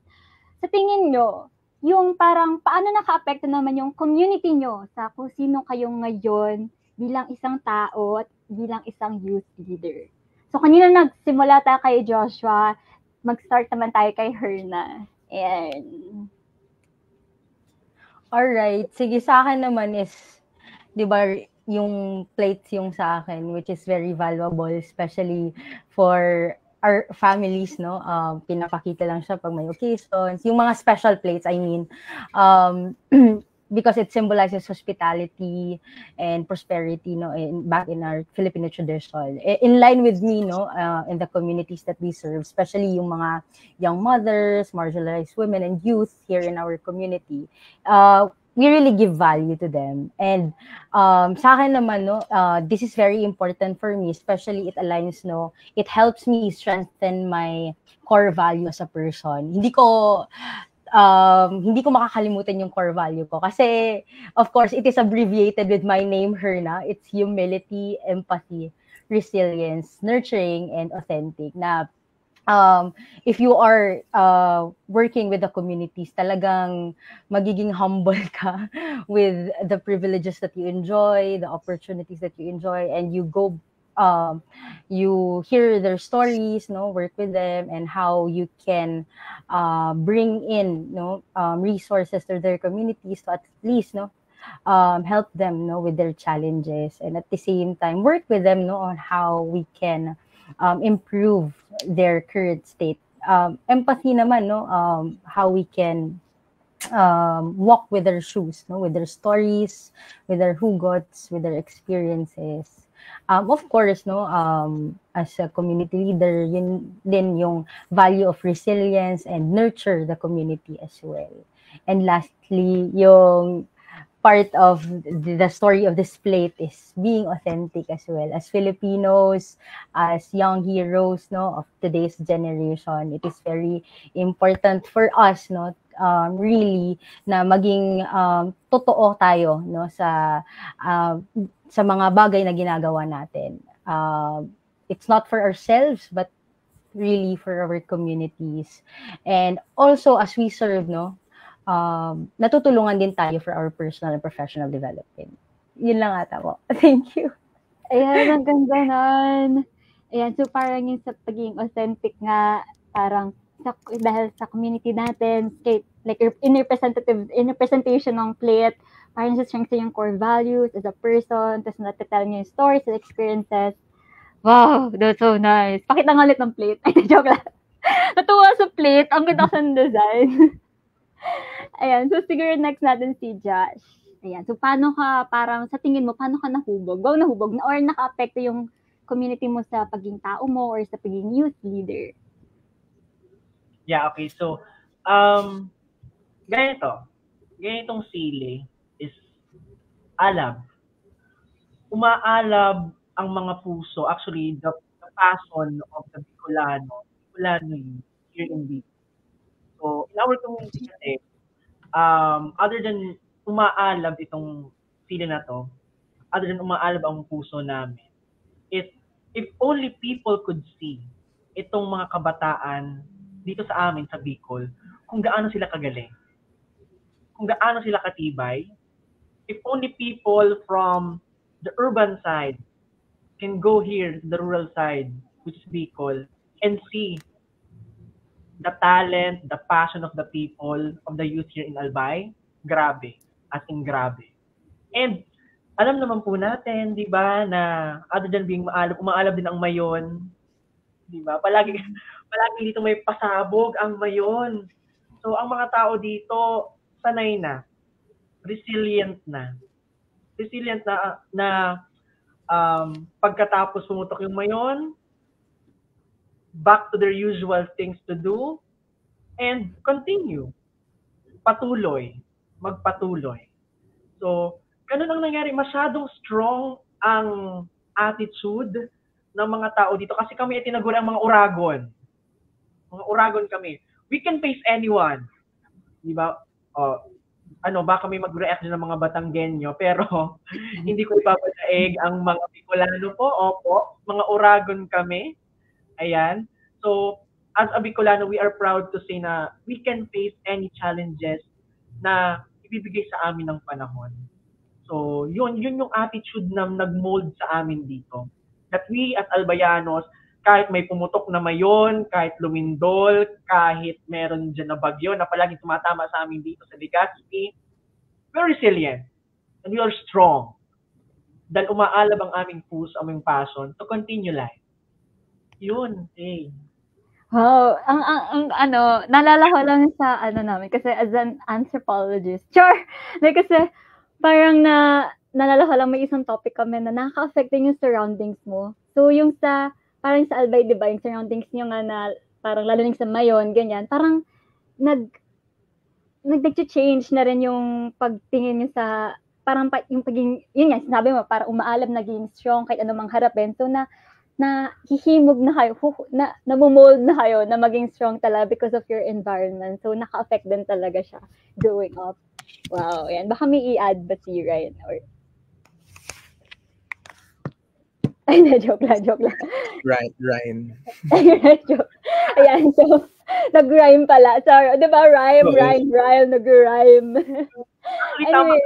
sa tingin nyo, yung parang paano naka-apekto naman yung community nyo sa kung sino kayo ngayon bilang isang tao at bilang isang youth leader. So kanina nagsimula tayo kay Joshua, mag-start naman tayo kay Herna. And alright, sige, sa akin naman is, di ba, yung plates yung sa akin, which is very valuable, especially for our families, no? Pinapakita lang siya pag may occasions. Yung mga special plates, I mean, because it symbolizes hospitality and prosperity, no, back in our Filipino tradition. In line with me, no, in the communities that we serve, especially yung mga young mothers, marginalized women, and youth here in our community, we really give value to them. And sa akin naman, no, this is very important for me, especially it aligns, no, it helps me strengthen my core value as a person. Hindi ko makakalimutan yung core value ko. Kasi, of course, it is abbreviated with my name, Herna. It's humility, empathy, resilience, nurturing, and authentic. Na if you are working with the communities, talagang magiging humble ka with the privileges that you enjoy, the opportunities that you enjoy, and you go you hear their stories, no, work with them, and how you can bring in, no, resources to their communities to at least, no, help them, no, with their challenges, and at the same time work with them, no, on how we can improve their current state. Empathy naman, no, how we can walk with their shoes, no, with their stories, with their hugots, with their experiences. Of course, no, as a community leader, yun din yung value of resilience and nurture the community as well. And lastly, yung part of the story of this plate is being authentic as well. As Filipinos, as young heroes, no, of today's generation, it is very important for us, no, really na maging totoo tayo, no, sa mga bagay na ginagawa natin. It's not for ourselves, but really for our communities. And also as we serve, no, natutulungan din tayo for our personal and professional development. Yun lang ata po. Thank you. Ayan, ang ganda nun. Ayan, so parang yung sa pagiging authentic nga, parang dahil sa community natin, like in representation ng plate, parang strengthen yung core values as a person, tapos natatel niyo yung stories and experiences. Wow, that's so nice. Pakita nga ulit ng plate. Ay, joke lang. Natuwa sa plate. Ang ganda sa design. Ayan, so siguro next natin si Josh. Ayan, so paano ka, parang sa tingin mo, paano ka nahubog? Nahubog na or naka-apekto yung community mo sa pagiging tao mo or sa pagiging youth leader? Yeah, okay. So, ganitong sili is alab. Umaalab ang mga puso. Actually, the passion of the Bicolano here in Bicol. So, in our community kasi, other than umaalab itong sili na to, other than umaalab ang puso namin, if only people could see itong mga kabataan dito sa amin sa Bicol, kung gaano sila kagaling, kung gaano sila katibay, if only people from the urban side can go here to the rural side, which is Bicol, and see the talent, the passion of the people, of the youth here in Albay, grabe. As in grabe. And alam naman po natin, di ba, na other than being umaalab din ang mayon. Di ba? Palagi dito may pasabog ang mayon. So, ang mga tao dito, sanay na. Resilient na. Pagkatapos pumutok yung mayon, back to their usual things to do, and continue. Magpatuloy. So, ganun ang nangyari. Masyadong strong ang attitude ng mga tao dito. Kasi kami tinaguri ang mga uragon. Mga uragon kami. We can face anyone. Di ba? Baka may mag-react ng mga Batanggenyo, pero hindi ko ipapadaig ang mga Bicolano po. Opo, mga uragon kami. Ayan. So, as a Bicolano, we are proud to say na we can face any challenges na ibibigay sa amin ng panahon. So, yun yung attitude na nag-mold sa amin dito. That we as Albayanos, kahit may pumutok na mayon, kahit lumindol, kahit meron dyan na bagyo na palagi tumatama sa amin dito sa Legazpi, we're resilient and we are strong. Dahil umaalab ang aming puso, aming passion to continue life. Yun, eh. Wow, ang naalala ko lang sa namin kasi as an anthropologist. Sure. Like, kasi parang naalala ko lang may isang topic kami na nakaka-affect yung surroundings mo. So yung parang sa Albay, di ba, yung surroundings nyo nga na parang lalo sa mayon, ganyan, parang nag-change na rin yung pagtingin nyo sa parang yung pagiging, yun nga, sinabi mo, parang umaalab, naging strong kahit anumang harapin. So na hihimog na kayo, namumold na kayo na maging strong talaga because of your environment. So, naka-affect din talaga siya growing up. Wow, yan. Baka may i-add ba si Ryan? Or... Ay, joke lang. Rhyme. Joke. Ayan, so, nag-rhyme pala. Sorry, di ba? Rhyme, nag-rhyme. Anyway.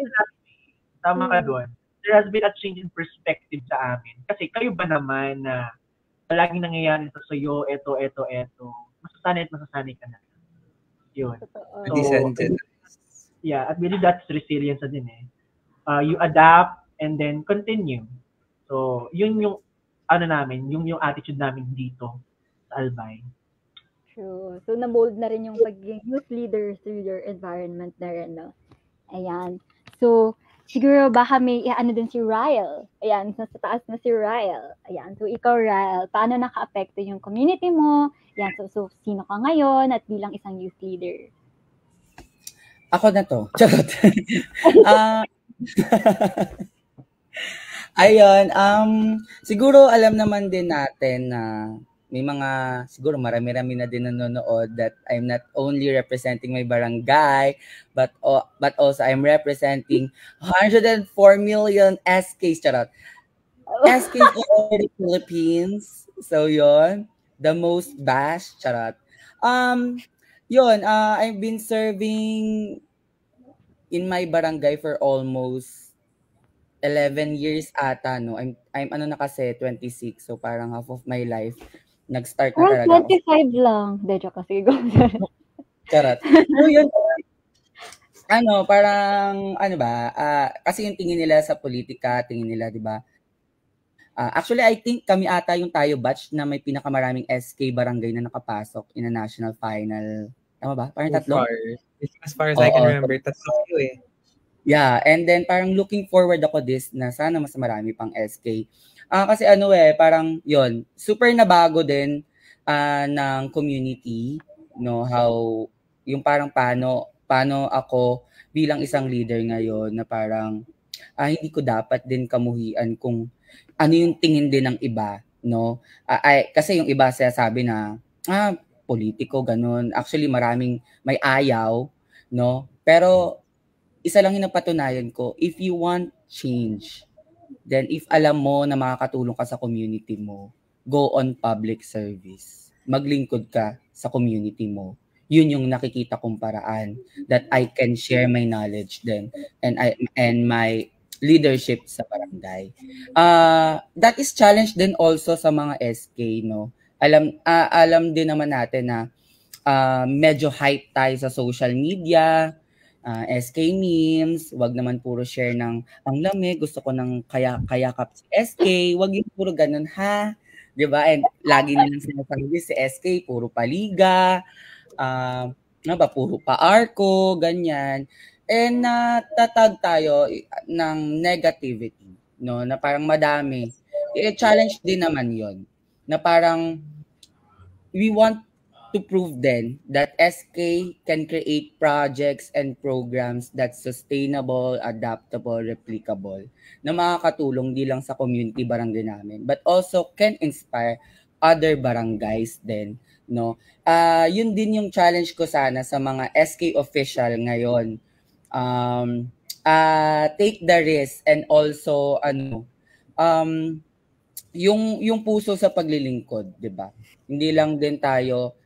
Tama ka doon. There has been a change in perspective sa amin. Kasi kayo ba naman na palaging nangyayari sa sayo, eto. Masasanay ka na. Yun. So, yeah, at really that's resilience na din eh. You adapt and then continue. So, yun yung yung attitude namin dito sa Albay. True. So, na-mold na rin yung pagiging youth leader through your environment na rin, no? Ayan. So, siguro baka may din si Ryle. Ayan, sa taas na si Ryle. Ayan, so ikaw, Ryle, paano naka-apekto yung community mo? Ayan, so sino ka ngayon at bilang isang youth leader? Ako na to. Charot. Ah, ayun, siguro alam naman din natin na may mga, siguro marami-rami na din nanonood that I'm not only representing my barangay, but also I'm representing 104 million SKs, charot. SKs all over the Philippines. So, yon, the most bash, charot. Yun, I've been serving in my barangay for almost 11 years ata, no? I'm ano na kasi, 26. So, parang half of my life, nag-start na Parang talaga ako. 25 lang. De, joke kasi. Charot. So, yun, parang, ano ba, kasi yung tingin nila sa politika, tingin nila, di ba? Actually, I think kami ata yung tayo batch na may pinakamaraming SK barangay na nakapasok in a national final. Tama ba? Parang tatlo? As far as I can Oo, remember, tatlo eh. yeah, and then parang looking forward ako this na sana mas marami pang SK. Kasi parang yon super nabago din ng community, no, how yung parang paano ako bilang isang leader ngayon na parang hindi ko dapat din kamuhian kung ano yung tingin din ng iba, no? Kasi yung iba sabi na politiko ganun. Actually maraming may ayaw, no? Pero isa lang yung napatunayan ko, if you want change, then if alam mo na makakatulong ka sa community mo, go on public service. Maglingkod ka sa community mo. Yun yung nakikita kong paraan that I can share my knowledge then and my leadership sa barangay. That is challenge din also sa mga SK, no. Alam din naman natin na medyo hype tayo sa social media, SK memes, wag naman puro share ng ang lamig, gusto ko ng kayakap si SK, wag yung puro ganun ha. 'Di ba? And lagi nilang sinasabi si SK puro paliga, puro pa-arko, ganyan. And natatag tayo ng negativity, no, na parang madami. I-challenge din naman 'yon. Na parang we want to prove then that SK can create projects and programs that's sustainable, adaptable, replicable, na makakatulong di lang sa community barangay namin, but also can inspire other barangays din, no? Yun din yung challenge ko sana sa mga SK official ngayon. Take the risk and also yung puso sa paglilingkod, 'di ba? Hindi lang din tayo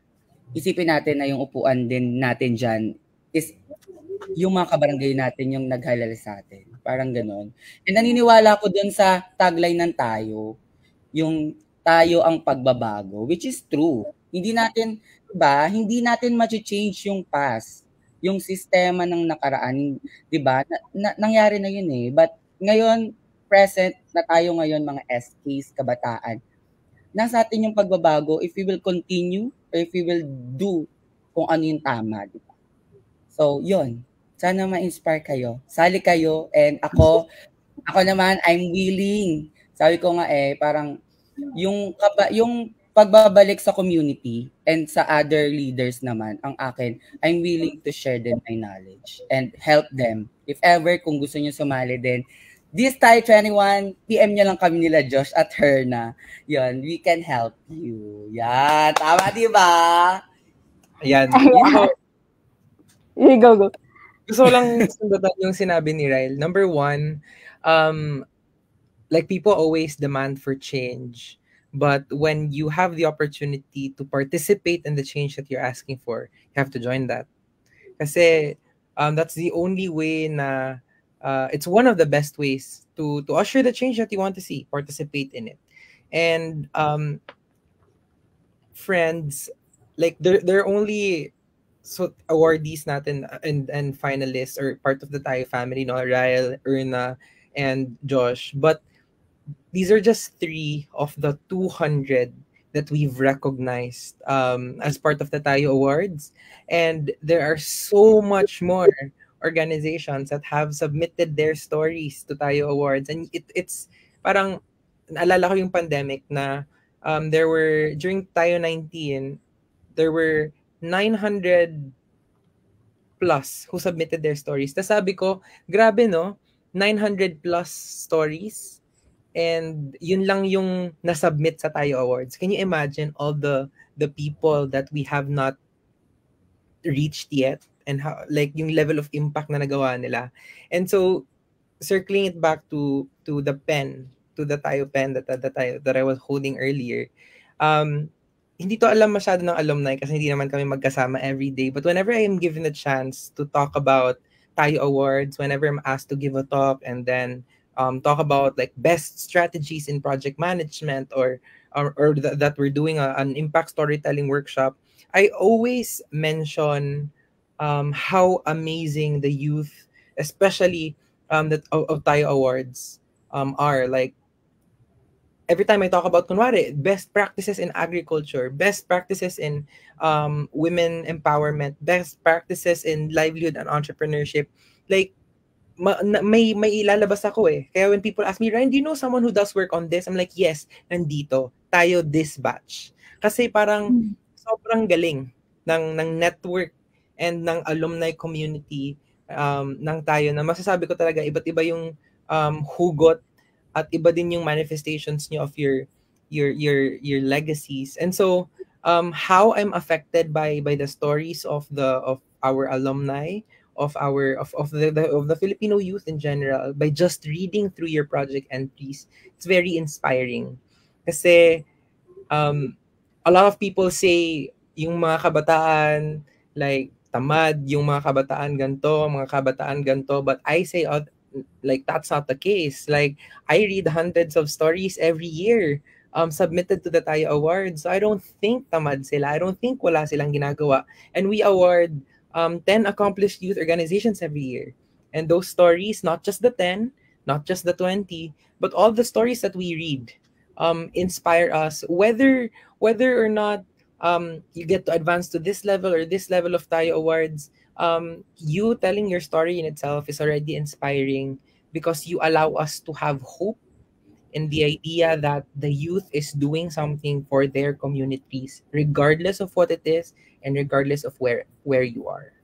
isipin natin na yung upuan din natin diyan is yung mga kabarangay natin yung naghalala sa atin. Parang ganoon. And naniniwala ko dun sa tagline ng tayo, yung tayo ang pagbabago, which is true. Hindi natin, 'di ba? Hindi natin ma-change yung past, yung sistema ng nakaraan, 'di ba? Nangyari na yun eh. But ngayon, present na tayo ngayon mga SKs, kabataan. Nasa atin yung pagbabago if we will continue or if we will do kung ano yung tama, di ba? So, yun. Sana ma-inspire kayo. Sali kayo and ako naman, I'm willing. Sabi ko nga parang yung pagbabalik sa community and sa other leaders naman, ang akin, I'm willing to share them my knowledge and help them. If ever, kung gusto nyo sumali din, this Thai 21, PM nyo lang kami nila Josh at Herna. Yun, we can help you. Yan, tama di ba? Ayan. Go. Gusto ko lang sundutan yung sinabi ni Ryle. Number one, like people always demand for change. But when you have the opportunity to participate in the change that you're asking for, you have to join that. Kasi that's the only way na it's one of the best ways to usher the change that you want to see. Participate in it. And friends, like they're only awardees natin and finalists or part of the Tayo family, no? Ryle, Erna, and Josh. But these are just 3 of the 200 that we've recognized as part of the Tayo Awards. And there are so much more organizations that have submitted their stories to Tayo Awards. And it's parang, naalala ko yung pandemic na there were, during Tayo 19, there were 900 plus who submitted their stories. Tapos sabi ko, grabe no, 900 plus stories. And yun lang yung nasubmit sa Tayo Awards. Can you imagine all the people that we have not reached yet? And how, like, yung level of impact na nagawa nila. And so, circling it back to the pen, to the Tayo pen that I was holding earlier, hindi to alam masyado ng alumni kasi hindi naman kami magkasama every day. But whenever I am given a chance to talk about Tayo Awards, whenever I'm asked to give a talk and then talk about like best strategies in project management or that we're doing an impact storytelling workshop, I always mention how amazing the youth, especially that of Tayo Awards, are. Like, every time I talk about kunwari, best practices in agriculture, best practices in women empowerment, best practices in livelihood and entrepreneurship, like, may ilalabas ako eh. Kaya when people ask me, Ryan, do you know someone who does work on this? I'm like, yes, nandito. Tayo this batch. Kasi parang sobrang galing ng network and ng alumni community ng Tayo na masasabi ko talaga iba't iba yung hugot at iba din yung manifestations niyo of your legacies. And so how I'm affected by the stories of our alumni, of the Filipino youth in general, by just reading through your project entries, it's very inspiring. Kasi a lot of people say yung mga kabataan like tamad, yung mga kabataan ganto, but I say like that's not the case. Like, I read hundreds of stories every year submitted to the Tayo Awards. So I don't think tamad sila. I don't think wala silang ginagawa. And we award 10 accomplished youth organizations every year. And those stories, not just the 10, not just the 20, but all the stories that we read inspire us, whether or not you get to advance to this level or this level of Tayo Awards. You telling your story in itself is already inspiring because you allow us to have hope in the idea that the youth is doing something for their communities, regardless of what it is and regardless of where you are.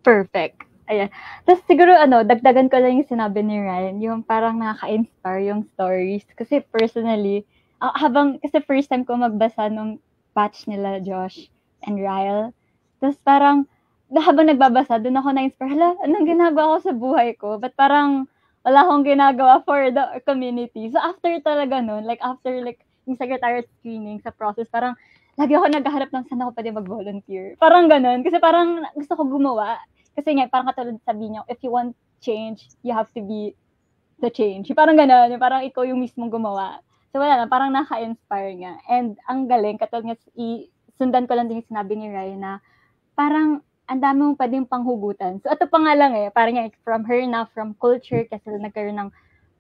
Perfect. Ayan. Tapos siguro dagdagan ko lang yung sinabi ni Ryan, yung parang nakaka-inspire yung stories. Kasi personally, kasi first time ko magbasa nung batch nila, Josh and Ryle. Tapos parang, habang nagbabasa, doon ako na-inspire, anong ginagawa ko sa buhay ko? But parang, wala akong ginagawa for the community. So after talaga nun, after yung secretariat screening sa process, parang, lagi ako naghahanap ng saan ako pwede mag-volunteer. Parang ganun. Kasi parang gusto ko gumawa. Kasi nga, parang katulad sabi niyo, if you want change, you have to be the change. Parang ganun. Parang ikaw yung mismong gumawa. So wala lang, parang naka-inspire nga. And ang galing, katulad nga, sundan ko lang din yung sinabi ni Ryan na parang ang dami mong pwedeng panghugutan. So ito pa nga lang parang from her na, from culture, kasi nagkaroon ng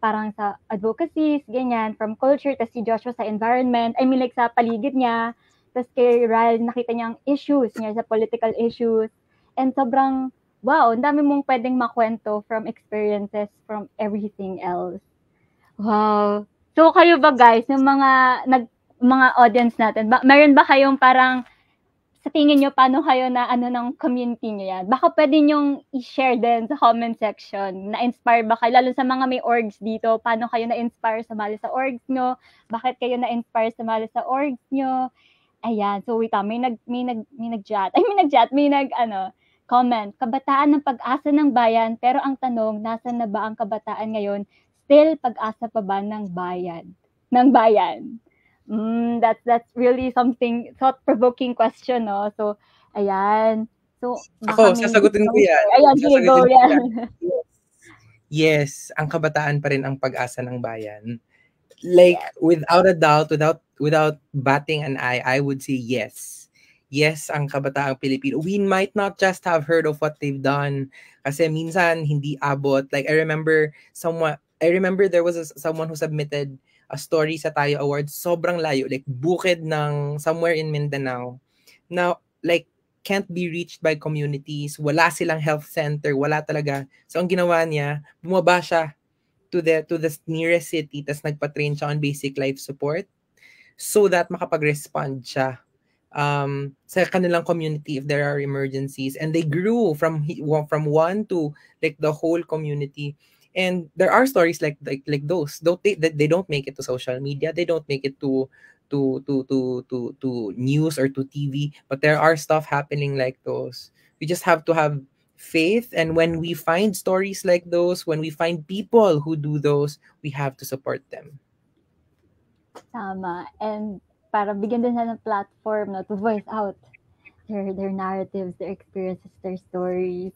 parang sa advocacies, ganyan, from culture, tapos si Joshua sa environment, sa paligid niya, tapos kay Ryan, nakita niya ang issues niya sa political issues, and sobrang, wow, ang dami mong pwedeng makwento from experiences from everything else. Wow. So kayo ba guys, yung mga audience natin, meron ba kayong parang sa tingin nyo, paano kayo na ng community nyo yan? Baka pwede nyong i-share din sa comment section. Na-inspire ba kayo? Lalo sa mga may orgs dito, paano kayo na-inspire sa mali sa orgs nyo? Bakit kayo na-inspire sa mali sa orgs nyo? Ayan. So wait, may nag-chat. Comment. Kabataan ng pag-asa ng bayan, pero ang tanong, nasan na ba ang kabataan ngayon? Still pag-asa pa ba ng bayan? That's really something thought-provoking question, no? So, ayan. So, ako, sasagutin ko yan. Ayan, sige, go yan. Yes, ang kabataan pa rin ang pag-asa ng bayan. Like, without a doubt, without batting an eye, I would say yes. Yes, ang kabataang Pilipino. We might not just have heard of what they've done kasi minsan hindi abot. Like, I remember there was someone who submitted a story sa Tayo Awards, sobrang layo, like bukid ng somewhere in Mindanao. Now, like, can't be reached by communities, wala silang health center, wala talaga. So, ang ginawa niya, bumaba siya to the nearest city, tas nagpa-train siya on basic life support so that makapag-respond siya sa kanilang community if there are emergencies, and they grew from one to like the whole community. And there are stories like those. They don't make it to social media, they don't make it to news or to TV, but there are stuff happening like those. We just have to have faith, and when we find stories like those, when we find people who do those, we have to support them. Tama. And para bigyan din sila ng platform, no, to voice out their narratives, their experiences, their stories.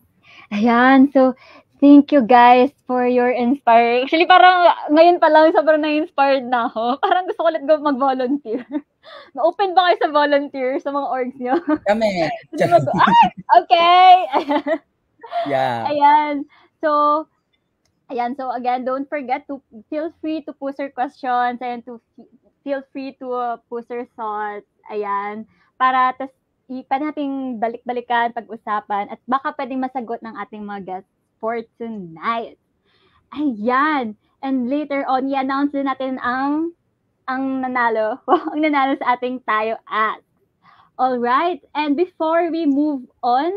Ayan. So, thank you guys for your inspiring. Actually, parang ngayon pa lang sobrang na-inspired na ako. Parang gusto ko ulit mag-volunteer. Na-open ba kayo sa volunteer sa mga orgs nyo? Kami. Okay! Yeah. Ayan. So, again, don't forget to feel free to post your questions and to feel free to post your thoughts. Ayan. Para pwede nating balik-balikan, pag-usapan, at baka pwedeng masagot ng ating mga guests for tonight. Ayan. And later on, i-announce din natin ang nanalo. Ang nanalo sa ating Tayo Ask. Alright. And before we move on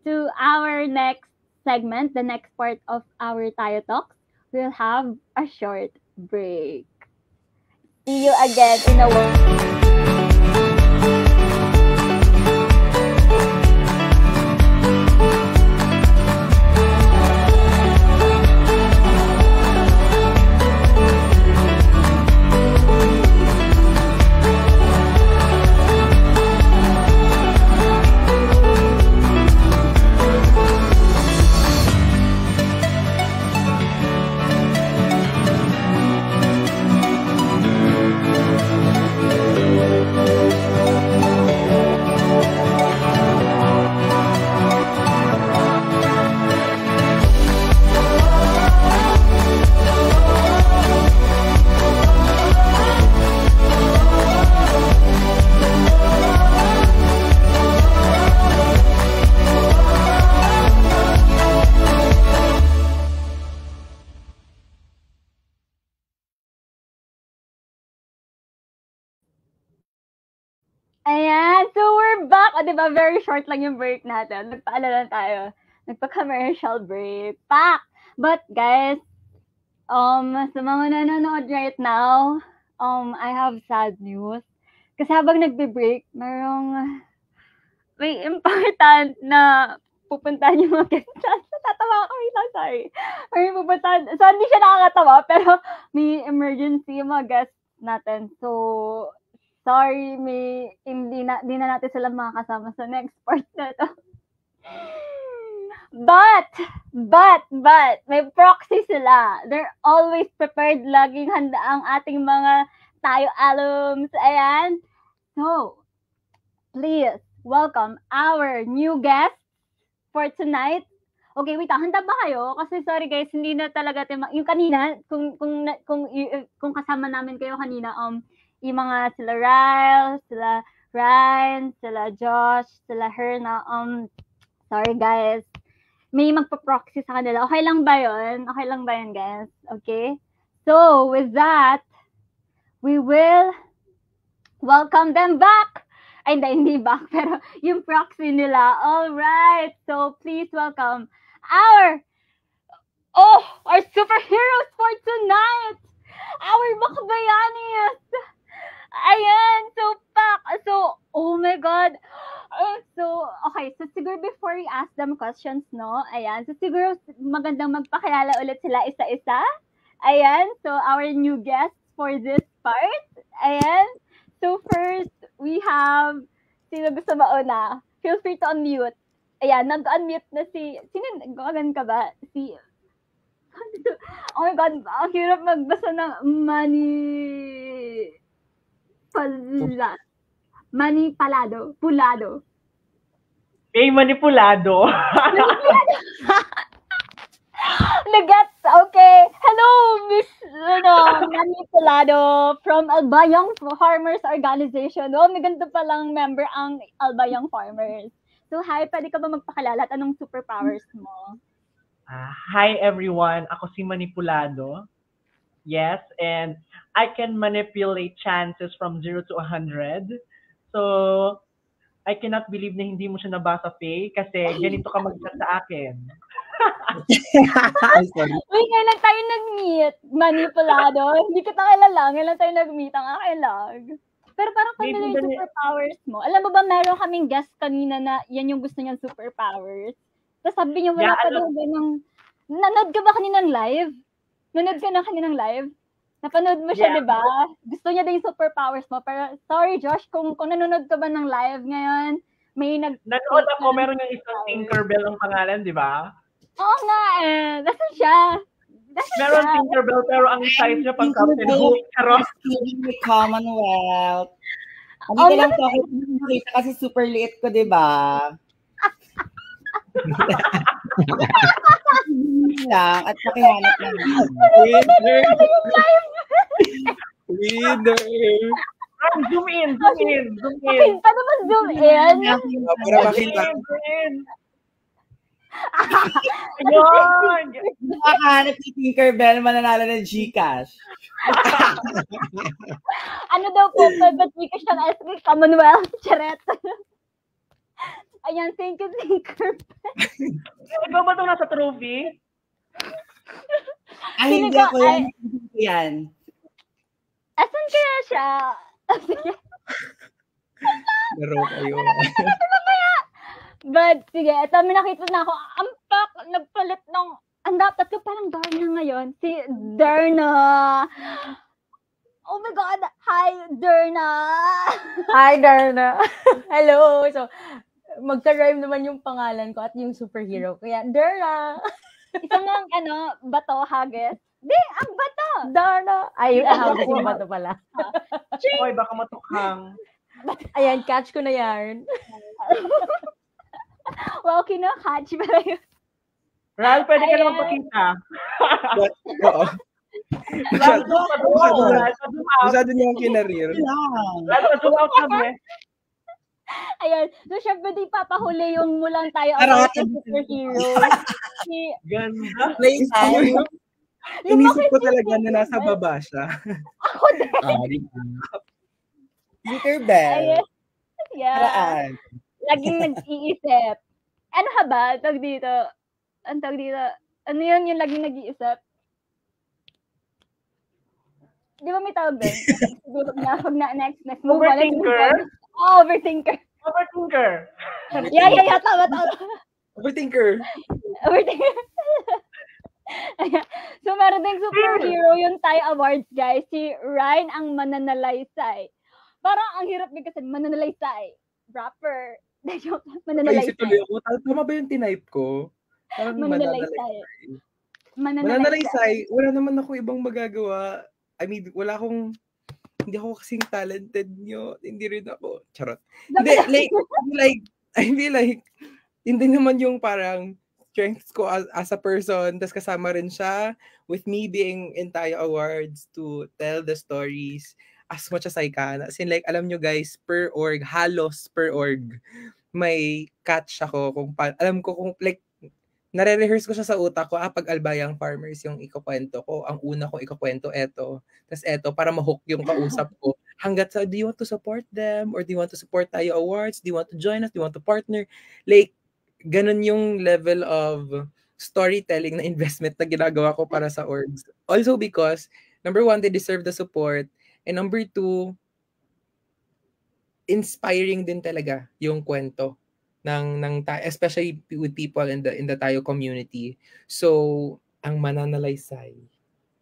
to our next segment, the next part of our Tayo Talks, we'll have a short break. See you again in a while. Ayan, so we're back. O, diba, very short lang yung break natin. Nagpaalala tayo. Nagpa-commercial break. Pak! But guys, sa mga nanonood right now, I have sad news. Kasi habang nagbe-break, may important na pupuntahan yung mga guests. Tatawa ako, wait lang, sorry. May pupuntahan. So, hindi siya nakakatawa, pero may emergency yung mga guests natin. So, sorry, hindi na natin sila makakasama sa next part na to. But, may proxy sila. They're always prepared. Laging handa ang ating mga Tayo alums. Ayan. So, please, welcome our new guest for tonight. Okay, wait, handa ba kayo? Kasi sorry guys, hindi na talaga yung kanina, kung kasama namin kayo kanina, yung mga sila Ryle, sila Ryan, sila Josh, sila Herna, sorry guys, may magpa-proxy sa kanila. Okay lang ba yun? Okay lang ba yun, guys? Okay? So, with that, we will welcome them back. Ay, hindi back, pero yung proxy nila. Alright, so please welcome our superheroes for tonight! Our Makabayanis! Ayan, oh my God. So, okay, so siguro before we ask them questions, no? Ayan, so siguro magandang magpakilala ulit sila isa-isa. Ayan, so our new guests for this part. Ayan, so first, we have, sino gusto mauna? Feel free to unmute. Ayan, nag-unmute na sino, gawagan ka ba? Oh my God, ang hirap magbasa ng Pulado. Manipulado. Nagets, okay. Hello, Miss Manipulado from Albayang Farmers Organization. Oh, may ganito palang member ang Albayang Farmers. So, hi, pwede ka ba magpakilala at anong superpowers mo? Hi everyone, ako si Manipulado. Yes, and I can manipulate chances from 0 to 100. So, I cannot believe na hindi mo siya nabasa, Faye, kasi ganito ka mag-chat sa akin. Ay, sorry. Uy, ngayon lang tayo nag-meet. Manipulado. Hindi kita kilala. Ngayon lang tayo nag-meet. Ang akin lang. Pero parang familiar Maybe yung superpowers mo. Alam mo ba, meron kaming guest kanina na yan yung gusto niyang superpowers. Tapos sabi niya, wala Yeah, pa daw ganang... Nanood ka ba kaninang live? Nanood ka na kaninang live? Napanood mo siya, Yeah. di ba? Gusto niya din yung superpowers mo. Pero, sorry, Josh, kung nanonood ka ba ng live ngayon, may Nanood ako, meron yung isang Tinkerbell ang pangalan, di ba? Oo nga eh. Nasaan siya? Meron Tinkerbell, pero ang size niya pang Captain Hook. Charot. Stealing the Commonwealth. Hindi lang po ako nakita kasi super liit ko, di ba? lang at pakihanap lang. Winner! Winner! Zoom in, zoom in, zoom in. Okay, paano ba zoom in? Para makita. Zoom in. Ayun! Makahanap si Tinkerbell, mananalo ng Gcash. Ano daw po, ba't di ka siyang SK Commonwealth? Charet. Ayan, thank you, Tinkerbell. Ikaw ba itong nasa trophy? Ay, hindi ako yan. Hindi yan. Asan kaya siya? Laro kayo. But, sige, ito, may nakita na ako. Ang pak, nagpalit ng, ang dapat ko parang Darna ngayon. Si Darna. Oh my God. Hi, Darna. Hi, Darna. Hello. So, magka-rhyme naman yung pangalan ko at yung superhero. Kaya, Darna. Isang lang, bato, hagis. Di, ang bato. Darna. Ay, hagis yung bato pala. Oy, baka matukhang. Ayan, catch ko na yan. Wow, kinakatch ba yun? Ral, pwede ka na magpakita. Oo. Masyado niya ang kinarir. Ral, zoom out kami. Ayan. So, syempre, di papahuli yung mulang tayo Charot. sa superhero. Si, Ganda. Playtime. Inisip ko talaga na nasa baba siya. Tinkerbell. ayan. Yeah. Paraan. Laging nag-iisip. Ano ka ba? Tawag dito. Ang tawag dito. Ano yun yung laging nag-iisip? Di ba may tawag doon? Siguro na, wag na, next. Move on. Overthinker? Overthinker. Overthinker. Yeah. Tama. Overthinker. Overthinker. Ayan. So, meron ding superhero yung Thai Awards, guys. Si Ryan ang mananalaysay. Parang ang hirap din kasi mananalaysay. Rapper. Naisip tuloy ako, tama ba yung tinype ko? Parang Mananalaysay. Mananalaysay. Wala naman ako ibang magagawa. I mean, hindi ako kasing talented nyo. Hindi rin ako. Charot. Hindi, I feel like, hindi naman yung parang strengths ko as a person. Tas kasama rin siya with me being in Tayo Awards to tell the stories as much as I can. As in, like, alam nyo guys, per org, halos per org, may catch ako alam ko kung, like, nare-rehearse ko siya sa utak ko, pag Albayang Farmers yung ikukwento ko, ang una ko ikukwento eto, tas eto, para ma-hook yung kausap ko, hanggat sa, do you want to support them? Or do you want to support Tayo Awards? Do you want to join us? Do you want to partner? Like, ganun yung level of storytelling na investment na ginagawa ko para sa orgs. Also because, number one, they deserve the support. And number two, inspiring din talaga yung kwento ng especially with people in the Tayo community. So, ang mananalaysay.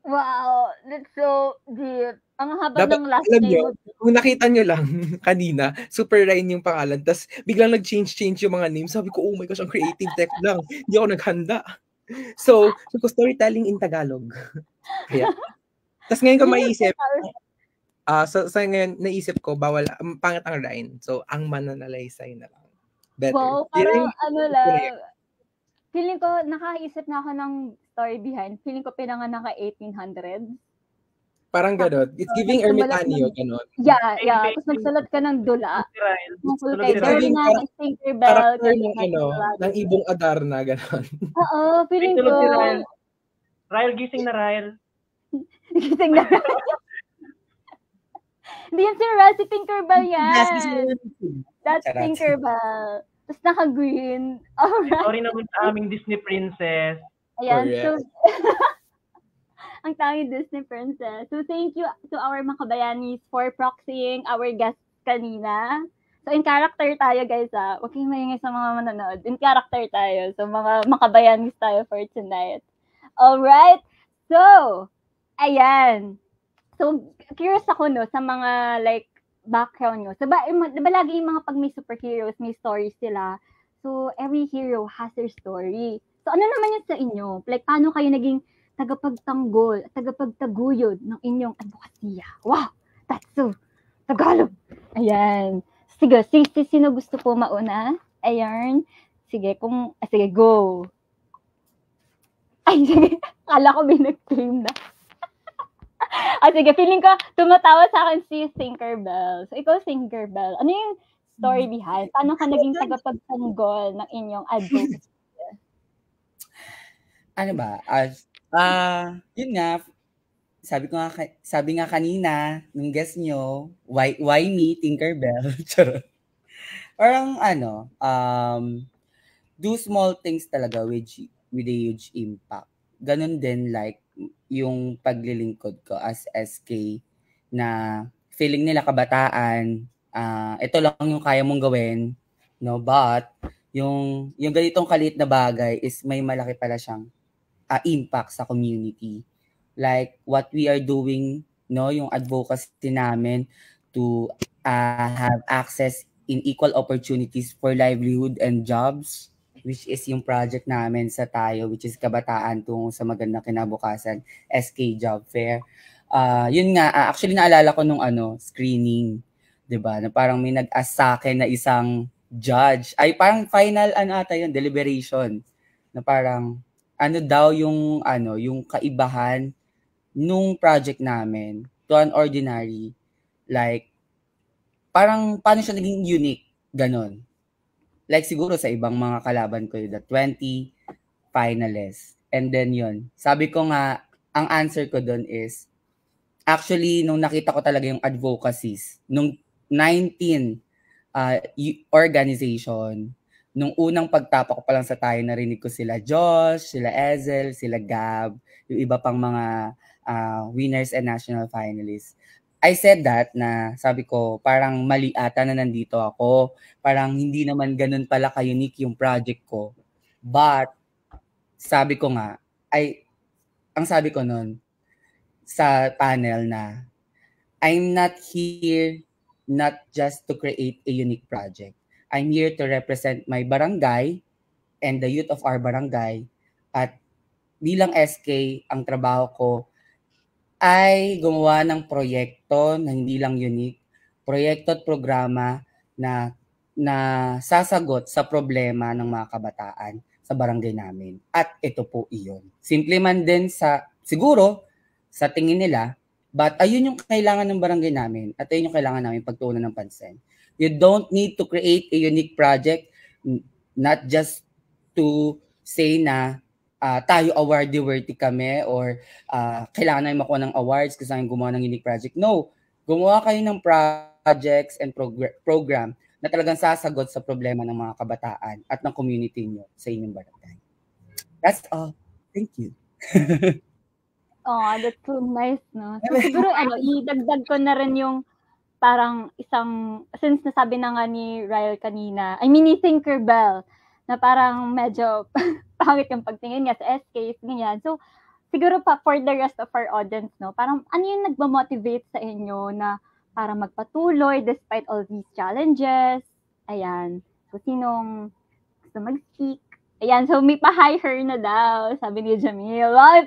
Wow, that's so deep. Ang haba Dapat, ng last alam name. nyo, kung nakita nyo lang kanina, Super Ryan yung pangalan, tas biglang nag-change yung mga names. Sabi ko, oh my gosh, ang creative tech lang. Hindi ako naghanda. So storytelling in Tagalog. Kaya. Tas ngayon ko maiisip, sa ngayon, naisip ko, bawal, pangit ang Ryan. So, ang mananalaysay na lang. Better. Wow, parang lang. Feeling ko, nakaisip na ako ng story behind. Feeling ko pinanganak ka 1800s. Parang gano'n. It's giving ermitanyo, gano'n. Yeah. Tapos nagsulat ka ng dula. Tungkol kay Darna, ng Tinkerbell. Karakter ng ibong Adarna, gano'n. Oo, feeling ko. Ryle, gising na Ryle. Gising na. Hindi yan si Ruel, si Tinkerbell Yes, yan. That's Charot. Tinkerbell. Tapos naka-green. Alright. Sorry naman sa aming Disney princess. Ayan, Correct. so, ang tawag Disney princess. So, thank you to our mga kabayanis for proxying our guests kanina. So, in character tayo, guys, ah. Huwag kayong maingay sa mga manonood. In character tayo. So, mga makabayanis tayo for tonight. Alright. So, ayan. So, curious ako, no, sa mga, like, background nyo. So, diba lagi yung mga pag may superheroes, may stories sila. So, every hero has their story. So, ano naman yun sa inyo? Like, paano kayo naging tagapagtanggol, tagapagtaguyod ng inyong advokasya? Wow! That's so Tagalog! Ayan. Sige, sino gusto po mauna? Ayan. Sige, sige, go. Ay, sige. Kala ko may nag-claim na. Sige, feeling ko, tumatawa sa akin si Tinkerbell. So, ikaw, Tinkerbell, ano yung story behind? Paano ka naging tagapagtanggol ng inyong advocacy? Ano ba? Yun nga, sabi nga kanina, nung guest nyo, why me, Tinkerbell? Charot. Parang do small things talaga with a huge impact. Ganon din like yung paglilingkod ko as SK na feeling nila kabataan, ito lang yung kaya mong gawin, no? But yung ganitong kaliit na bagay is may malaki pala siyang impact sa community. Like what we are doing, no, yung advocacy namin to have access in equal opportunities for livelihood and jobs, which is yung project namin sa Tayo, which is kabataan tungo sa magandang kinabukasan, SK Job Fair. Yun nga, actually naalala ko nung screening, 'di ba? Na parang may nag-ask sa akin na isang judge, ay parang final yun, deliberation, na parang ano daw yung kaibahan nung project namin to an ordinary, like parang paano siya naging unique, ganon. Like siguro sa ibang mga kalaban ko, the 20 finalists. And then yun, sabi ko nga, ang answer ko doon is, actually, nung nakita ko talaga yung advocacies, nung 19 organization, nung unang pagtapa ko pa lang sa Tayo, narinig ko sila Josh, sila Ezel, sila Gab, yung iba pang mga winners and national finalists. I said that na sabi ko, parang mali ata na nandito ako. Parang hindi naman ganun pala ka-unique yung project ko. But, sabi ko nga, ang sabi ko nun sa panel na, I'm not here not just to create a unique project. I'm here to represent my barangay and the youth of our barangay. At bilang SK, ang trabaho ko ay gumawa ng proyekto na hindi lang unique, proyekto at programa na sasagot sa problema ng mga kabataan sa barangay namin. At ito po iyon. Simple man din siguro sa tingin nila, but ayun yung kailangan ng barangay namin at ayun yung kailangan namin pagtuunan ng pansin. You don't need to create a unique project, not just to say na tayo awardee worthy kami or kailangan namin makuha ng awards kasi namin gumawa ng unique project. No, gumawa kayo ng projects and program na talagang sasagot sa problema ng mga kabataan at ng community nyo sa inyong barangay. That's all. Thank you. Oh, that's so nice, no? So, siguro, idagdag ko na rin yung parang since nasabi na nga ni Ryle kanina, ni Tinkerbell, na parang medyo pangit yung pagtingin niya sa SK, ganyan. So, siguro pa for the rest of our audience, no, parang ano yung nagmamotivate sa inyo na parang magpatuloy despite all these challenges? Ayan. So, sinong gusto mag-speak? Ayan, so may pa-hi her na daw, sabi ni Jamil. Wow,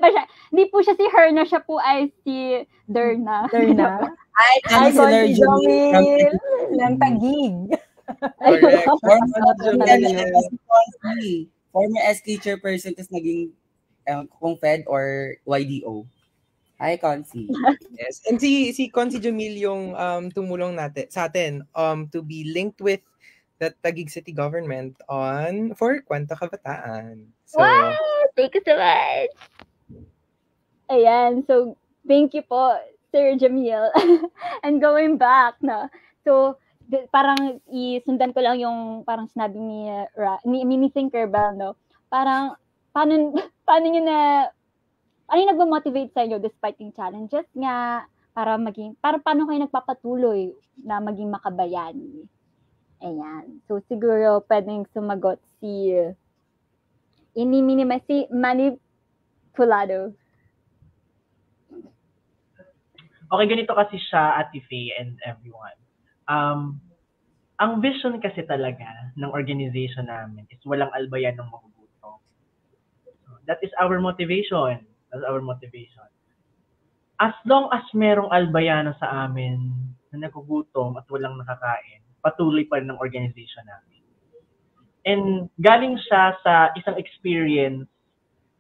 hindi po siya si Herna, siya po ay si Derna. Hi, si Jamil ng Taguig. Correct. Former SK chairperson, tapos naging kung Fed or YDO. Hi, Concy. Yes. And si Concy Jamil yung tumulong sa atin to be linked with the Taguig City Government for Kwento Kabataan. So, wow! Thank you so much! Ayan, so thank you po Sir Jamil. And going back, no? So, parang isundan ko lang yung parang sinabi ni Tinkerbell, no? Parang, paano nyo ano yung nagmo-motivate sa inyo despite yung challenges nga, para paano kayo nagpapatuloy na maging makabayani? Ayan. So, siguro pwedeng sumagot si Manipulado. Okay, ganito kasi siya, Ate Faye and everyone. Ang vision kasi talaga ng organization namin is walang albayan ng magugutom. So, that is our motivation. That's our motivation. As long as merong albayano sa amin na nagugutom at walang nakakain, patuloy pa rin ng organization namin. And galing siya sa isang experience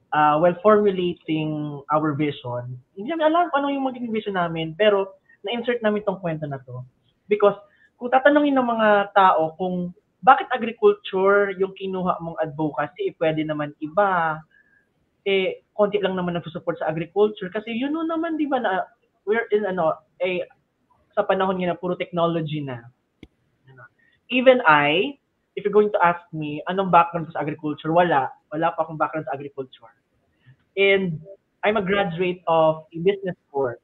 while formulating our vision. Hindi namin alam ano yung magiging vision namin, pero na-insert namin itong kwento na to. Because kung tatanungin ng mga tao kung bakit agriculture yung kinuha mong advocacy, pwede naman iba, konti lang naman nagsusupport sa agriculture. Kasi yun naman, di ba, na we're in, sa panahon nga na puro technology na. Even if you're going to ask me, anong background ko sa agriculture? Wala pa akong background sa agriculture. And I'm a graduate of a business course.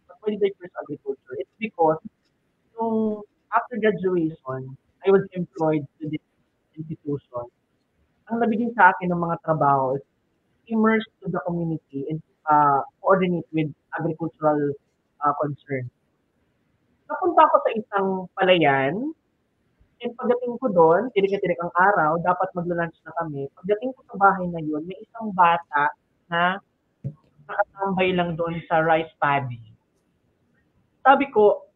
But why did I pursue agriculture? It's because after graduation, I was employed to this institution. Ang nabigay sa akin ng mga trabaho is immerse to the community and coordinate with agricultural concerns. Napunta ako sa isang palayan, and pagdating ko doon, tirik-tirik ang araw, dapat magla-lunch na kami. Pagdating ko sa bahay na yun, may isang bata na nakatambay lang doon sa rice paddy. Sabi ko,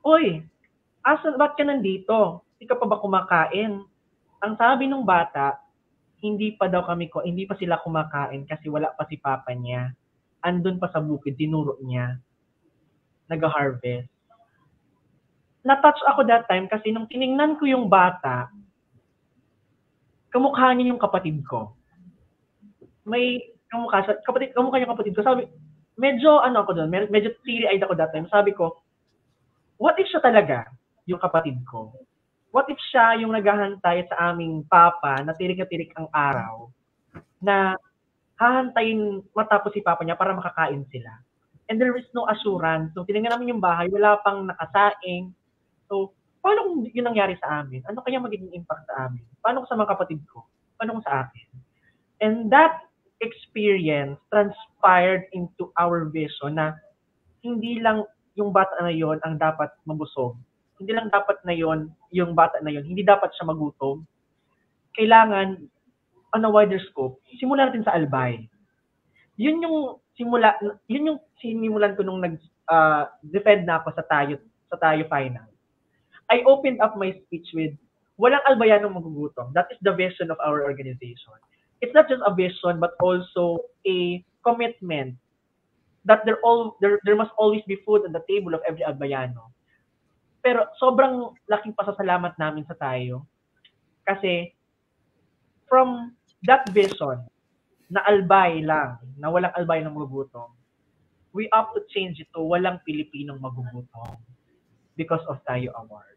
"Uy, ba't ka nandito? Hindi ka pa ba kumakain?" Ang sabi ng bata, hindi pa sila kumakain kasi wala pa si papa niya. Andun pa sa bukid, tinuro niya. Nag-harvest. Na-touch ako that time kasi nung tiningnan ko yung bata, kamukha niya yung kapatid ko. May kamukha yung kapatid ko. Sabi, medyo teary-eyed ako that time. Sabi ko, what if siya talaga yung kapatid ko? What if siya yung naghahantay sa aming papa na tirik na tirik ang araw na hahantayin matapos si papa niya para makakain sila? And there is no assurance. So, tinignan namin yung bahay, wala pang nakasaing. So, paano kung yun nangyari sa amin? Ano kaya magiging impact sa amin? Paano kung sa mga kapatid ko? Paano kung sa akin? And that experience transpired into our vision na hindi lang yung bata na yon ang dapat mabusog. Hindi lang dapat na yon, yung bata na yon, hindi dapat siya magutom. Kailangan, on a wider scope, simula natin sa albay. Yun yung sinimulan ko nung nag-defend na ako sa tayo final. I opened up my speech with, walang albayanong magugutom. That is the vision of our organization. It's not just a vision, but also a commitment that there must always be food on the table of every albayano. Pero sobrang laking pasasalamat namin sa tayo kasi from that vision na albay lang, na walang albay ng magugutom, we opt to change it to walang Pilipinong magugutom because of Tayo Award.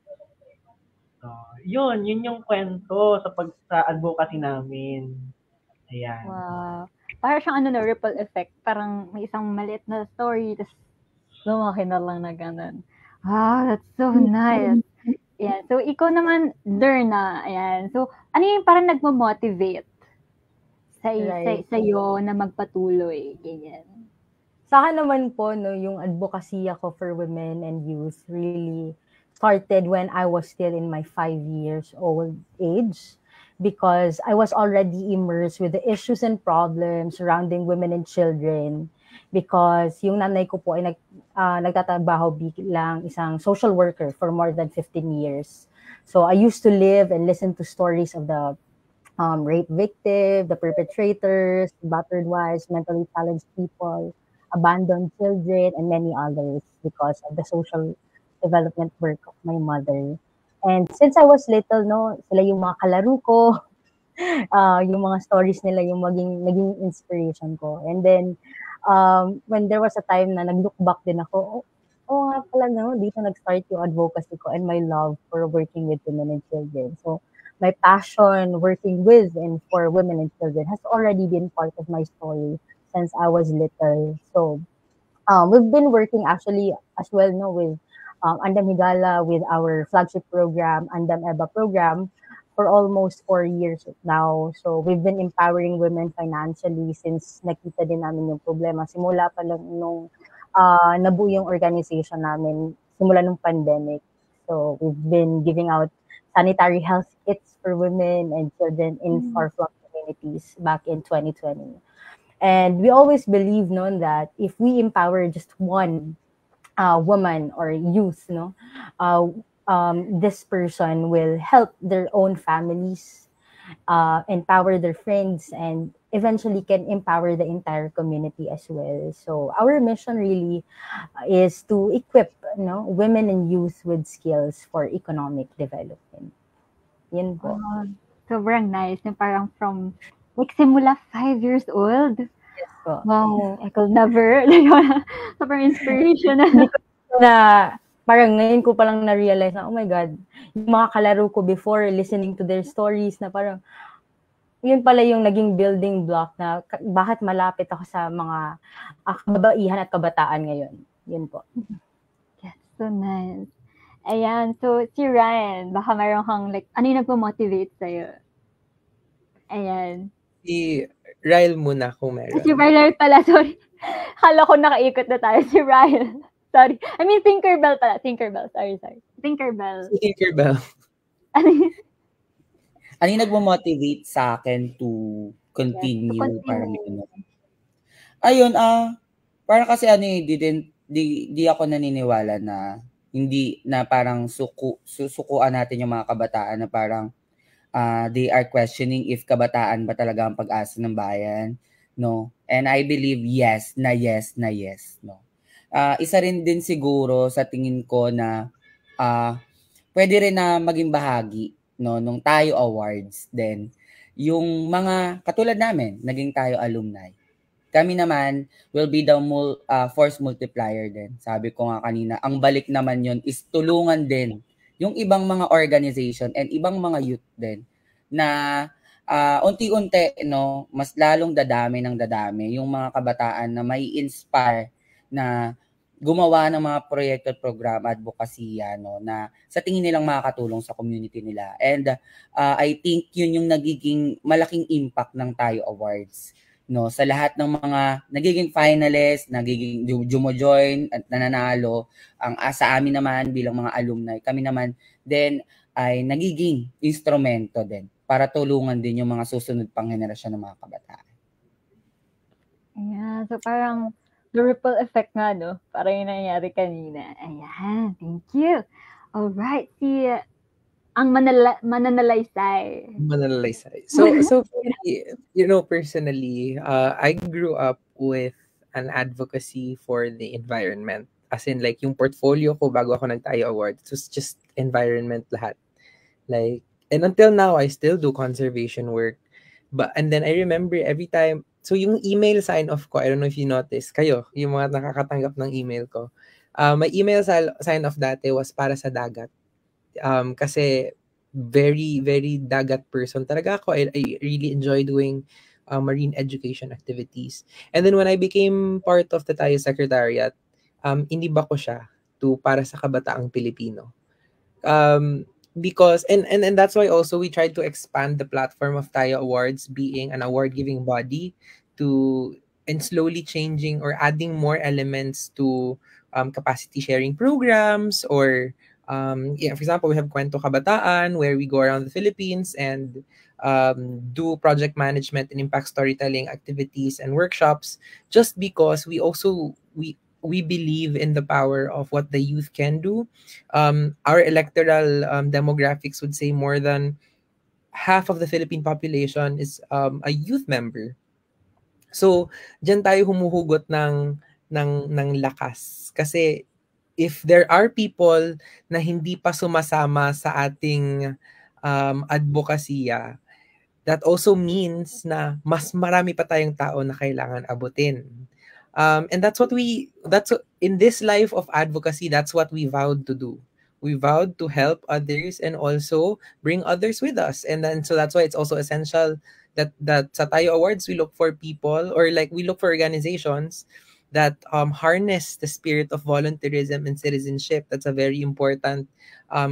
So, yun yung kwento sa advocacy namin. Ayan. Wow. Para siyang ripple effect. Parang may isang maliit na story, tapos lumaki na lang na ganun. Wow, that's so nice. Ayan. So, ikaw naman, Derna. Ayan. So, ano yung parang nagmo-motivate sa'yo na magpatuloy? Ganyan. Sa akin naman po, no, yung advocacy ako for women and youth really started when I was still in my 5 years old age, because I was already immersed with the issues and problems surrounding women and children, because yung nanay ko po ay nagtatrabaho bilang isang social worker for more than 15 years. So I used to live and listen to stories of the rape victim, the perpetrators, battered wives, mentally challenged people, abandoned children, and many others because of the social development work of my mother. And since I was little, no, sila yung mga kalaro ko, yung mga stories nila yung naging inspiration ko. And then, when there was a time na nag-look back din ako, nga pala, no, dito nag-start yung advocacy ko and my love for working with women and children. So, my passion working with and for women and children has already been part of my story since I was little. So, we've been working actually as well, no, with Andam Higala, with our flagship program, Andam EBA program, for almost 4 years now. So, we've been empowering women financially since nakita din namin yung problema. Simula pa lang nung nabuo yung organization namin, simula nung pandemic. So, we've been giving out sanitary health kits for women and children in far-flung communities back in 2020. And we always believe, no, that if we empower just one woman or youth, no, this person will help their own families, empower their friends, and eventually can empower the entire community as well. So our mission really is to equip, no, women and youth with skills for economic development. Yun po. Sobrang nice. Yung parang from, like, simula 5 years old. Yes po. Wow, I could never. Sobrang inspirational. Na parang ngayon ko palang na-realize na, oh my God, yung mga kalaro ko before listening to their stories na parang, yun pala yung naging building block na bakit malapit ako sa mga kababaihan at kabataan ngayon. Yun po. Yes, so nice. Ayan, so si Ryan, baka mayroon kang like, ano yung nagpo-motivate sa'yo? Ayan. Si Ryle muna kung meron. Si Ryle pala, sorry. Kala ko nakaikot na tayo. Si Ryle. Sorry. I mean, Tinkerbell pala. Tinkerbell. Sorry. Tinkerbell. Si Tinkerbell. Ano yung nagmo-motivate sa akin to continue? Yes, to continue. Parang ayun, parang kasi di ako naniniwala na hindi na parang sukuan natin yung mga kabataan na parang they are questioning if kabataan ba talaga ang pag-asa ng bayan, no? And I believe yes, no? Isa rin din siguro sa tingin ko na pwede rin na maging bahagi, no, nung Tayo Awards din. Yung mga katulad namin, naging Tayo alumni. Kami naman will be the force multiplier din. Sabi ko nga kanina, ang balik naman yon is tulungan din yung ibang mga organization and ibang mga youth din na unti-unti, no, mas lalong dadami yung mga kabataan na may inspire na gumawa ng mga proyekto at programa advokasya, no, na sa tingin nilang makakatulong sa community nila. And I think yun yung nagiging malaking impact ng Tayo Awards, no, sa lahat ng mga nagiging finalists, nagiging jumo-join at nananalo. Sa amin naman bilang mga alumni, kami naman then ay nagiging instrumento din para tulungan din yung mga susunod pang henerasyon ng mga kabataan. Yeah, so parang the ripple effect nga, no? Parang yung nangyari kanina. Ayan, thank you. Alright, ang mananalaysay. So you know, personally, I grew up with an advocacy for the environment. As in, like, yung portfolio ko bago ako nag-Tayo Awards, it was just environment lahat. Like, and until now, I still do conservation work. And then I remember every time, so yung email sign-off ko, I don't know if you noticed, kayo, yung mga nakakatanggap ng email ko, my email sign-off dati was para sa dagat. Kasi very, very dagat person talaga ako. I really enjoy doing marine education activities. And then when I became part of the Tayo Secretariat, iniba ko siya to para sa kabataang Pilipino. Because and that's why also we tried to expand the platform of Tayo Awards being an award-giving body and slowly changing or adding more elements to capacity sharing programs or for example, we have Kwento Kabataan where we go around the Philippines and do project management and impact storytelling activities and workshops just because we believe in the power of what the youth can do. Our electoral demographics would say more than half of the Philippine population is a youth member. So, dyan tayo humuhugot ng lakas. Kasi if there are people na hindi pa sumasama sa ating advokasya, that also means na mas marami pa tayong tao na kailangan abutin. And in this life of advocacy, that's what we vowed to do. We vowed to help others and also bring others with us. And then so that's why it's also essential that sa Tayo Awards we look for people, or like we look for organizations that harness the spirit of volunteerism and citizenship. That's a very important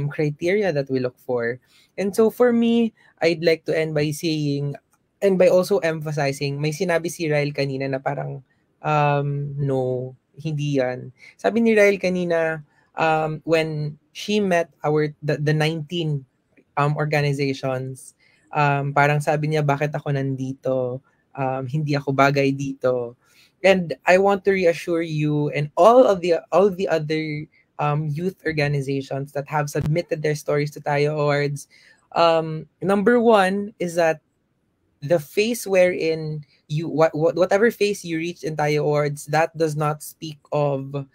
criteria that we look for. And so for me, I'd like to end by saying, and by also emphasizing, may sinabi si Ryle kanina na parang, no, hindi yan. Sabi ni Ryle kanina, when she met the 19 organizations, parang sabi niya, bakit ako nandito? Hindi ako bagay dito. And I want to reassure you and all the other youth organizations that have submitted their stories to Tayo Awards. Number one is that the phase wherein whatever phase you reach in Tayo Awards, that does not speak of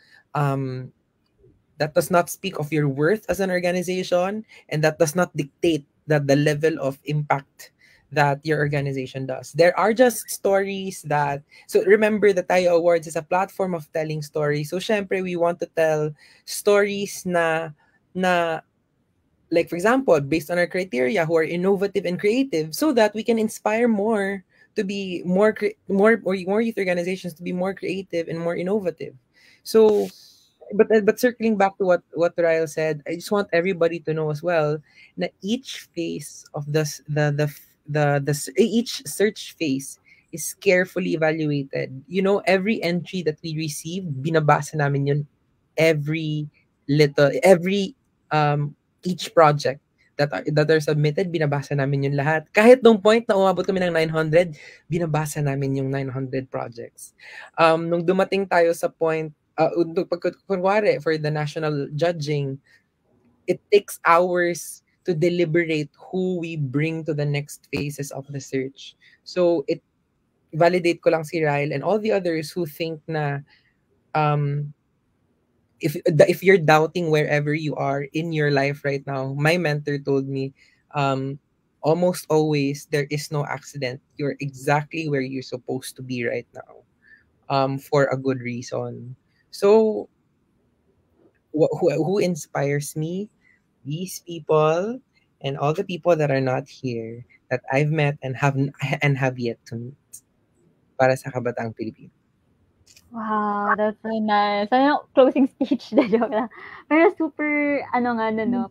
your worth as an organization, and that does not dictate that the level of impact that your organization does. There are just stories that, so remember the Tayo Awards is a platform of telling stories. So syempre we want to tell stories na like, for example, based on our criteria, who are innovative and creative, so that we can inspire more to be more youth organizations to be more creative and more innovative. So, but circling back to what Ryle said, I just want everybody to know as well that each phase of each search phase is carefully evaluated. You know, every entry that we receive, binabasa namin yun each project that are submitted, binabasa namin yun lahat. Kahit nung point na umabot kami ng 900, binabasa namin yung 900 projects. Nung dumating tayo sa point, kunwari, for the national judging, it takes hours to deliberate who we bring to the next phases of the search. So, validate ko lang si Ryle and all the others who think na if you're doubting wherever you are in your life right now, my mentor told me, almost always there is no accident. You're exactly where you're supposed to be right now, for a good reason. So, who inspires me? These people and all the people that are not here that I've met and have yet to meet para sa Kabataang Pilipino. Wow, that's so nice. Ano, closing speech na joke lang. Pero super,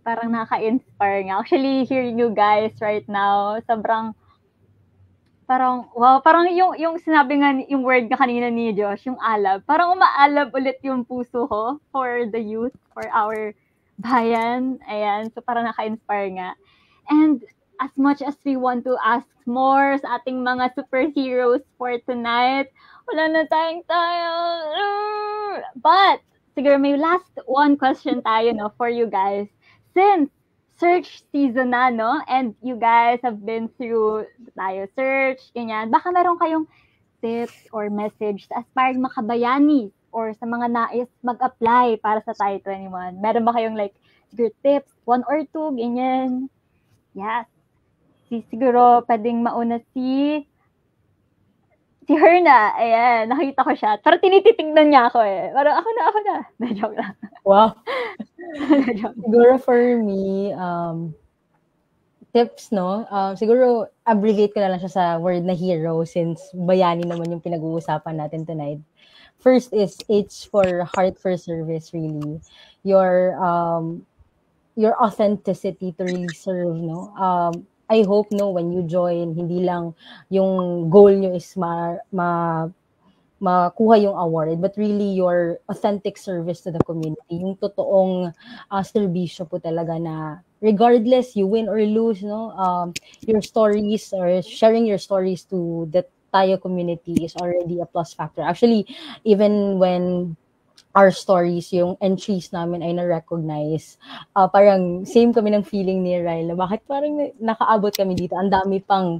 parang nakaka-inspire nga. Actually, hearing you guys right now, sobrang, parang, wow, parang yung sinabi nga, yung word nga kanina ni Josh, yung alab, parang umaalab ulit yung puso ko for the youth, for our bayan. Ayan, so parang naka-inspire nga. And as much as we want to ask more sa ating mga superheroes for tonight, wala na tayong tayo. But, siguro may last one question tayo, no, for you guys. Since search season na, no, and you guys have been through tayo search, ganyan, baka meron kayong tips or message sa aspiring makabayani or sa mga nais mag-apply para sa Tayo 21. Meron ba kayong like, siguro tips, 1 or 2, ganyan? Yes. Siguro, pwedeng mauna si Herna. Ayan, nakita ko siya. Parang tinititignan niya ako eh. Parang ako na. Na-joke lang. Wow. Siguro for me, tips, no? Siguro, abbreviate ko na lang siya sa word na hero since bayani naman yung pinag-uusapan natin tonight. First is H for heart for service, really. Your authenticity to really serve, no? I hope, no, when you join, hindi lang yung goal nyo is makuha yung award, but really your authentic service to the community. Yung totoong serbisyo po talaga na regardless you win or lose, no, your stories or sharing your stories to the Tayo community is already a plus factor. Actually, even when our stories, yung entries namin ay na-recognize. Parang same kami ng feeling ni Ryle na bakit parang nakaabot kami dito. Ang dami pang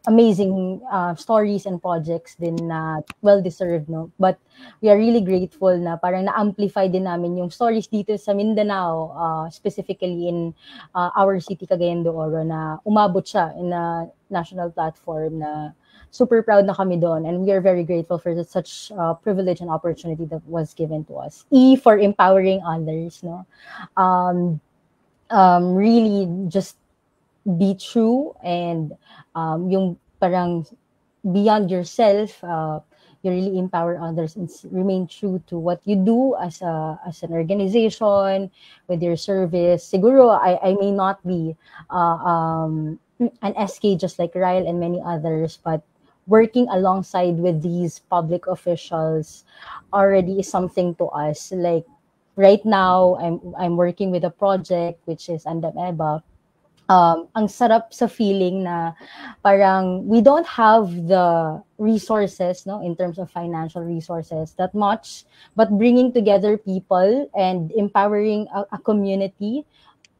amazing stories and projects din na well-deserved, no? But we are really grateful na parang na-amplify din namin yung stories dito sa Mindanao, specifically in our city, Cagayan de Oro, na umabot siya in a national platform na super proud na kami doon. And we are very grateful for such privilege and opportunity that was given to us. For empowering others, no? Really just be true and yung parang beyond yourself, you really empower others and remain true to what you do as an organization with your service. Siguro I may not be an SK just like Ryle and many others, but working alongside with these public officials already is something to us. Like right now, I'm working with a project which is Andameba. Ang sarap sa feeling na parang we don't have the resources, no, in terms of financial resources that much, but bringing together people and empowering a community,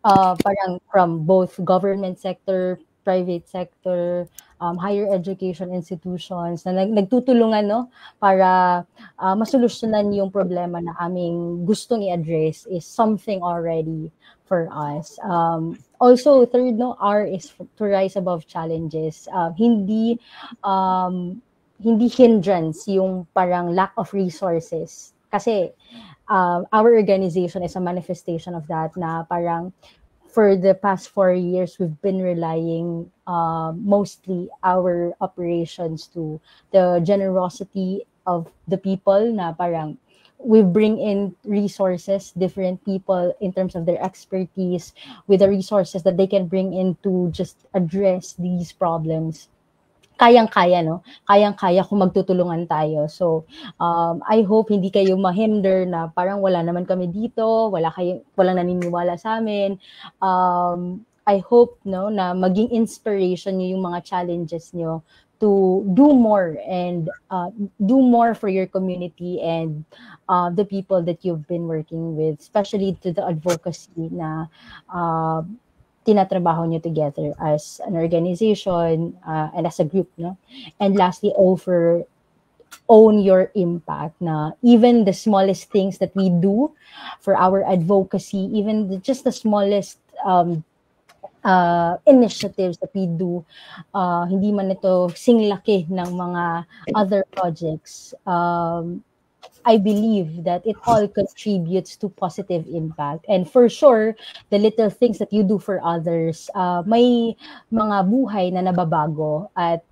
parang from both government sector, private sector, higher education institutions na nagtutulungan, no, para masolusyonan yung problema na aming gustong i-address is something already for us. Also, third, no, R is to rise above challenges. Hindi hindrance yung parang lack of resources. Kasi our organization is a manifestation of that na parang for the past 4 years, we've been relying mostly our operations to the generosity of the people na parang we bring in resources, different people in terms of their expertise with the resources that they can bring in to just address these problems. Kayang-kaya, no? Kayang-kaya kung magtutulungan tayo. So, I hope hindi kayo mahinder na parang wala naman kami dito, walang naniniwala sa amin. I hope, no, na maging inspiration nyo yung mga challenges nyo to do more and do more for your community and the people that you've been working with, especially to the advocacy na tinatrabaho nyo together as an organization and as a group, no? And lastly, own your impact na even the smallest things that we do for our advocacy, even just the smallest initiatives that we do, hindi man ito singlaki ng mga other projects, I believe that it all contributes to positive impact. And for sure, the little things that you do for others, may mga buhay na nababago at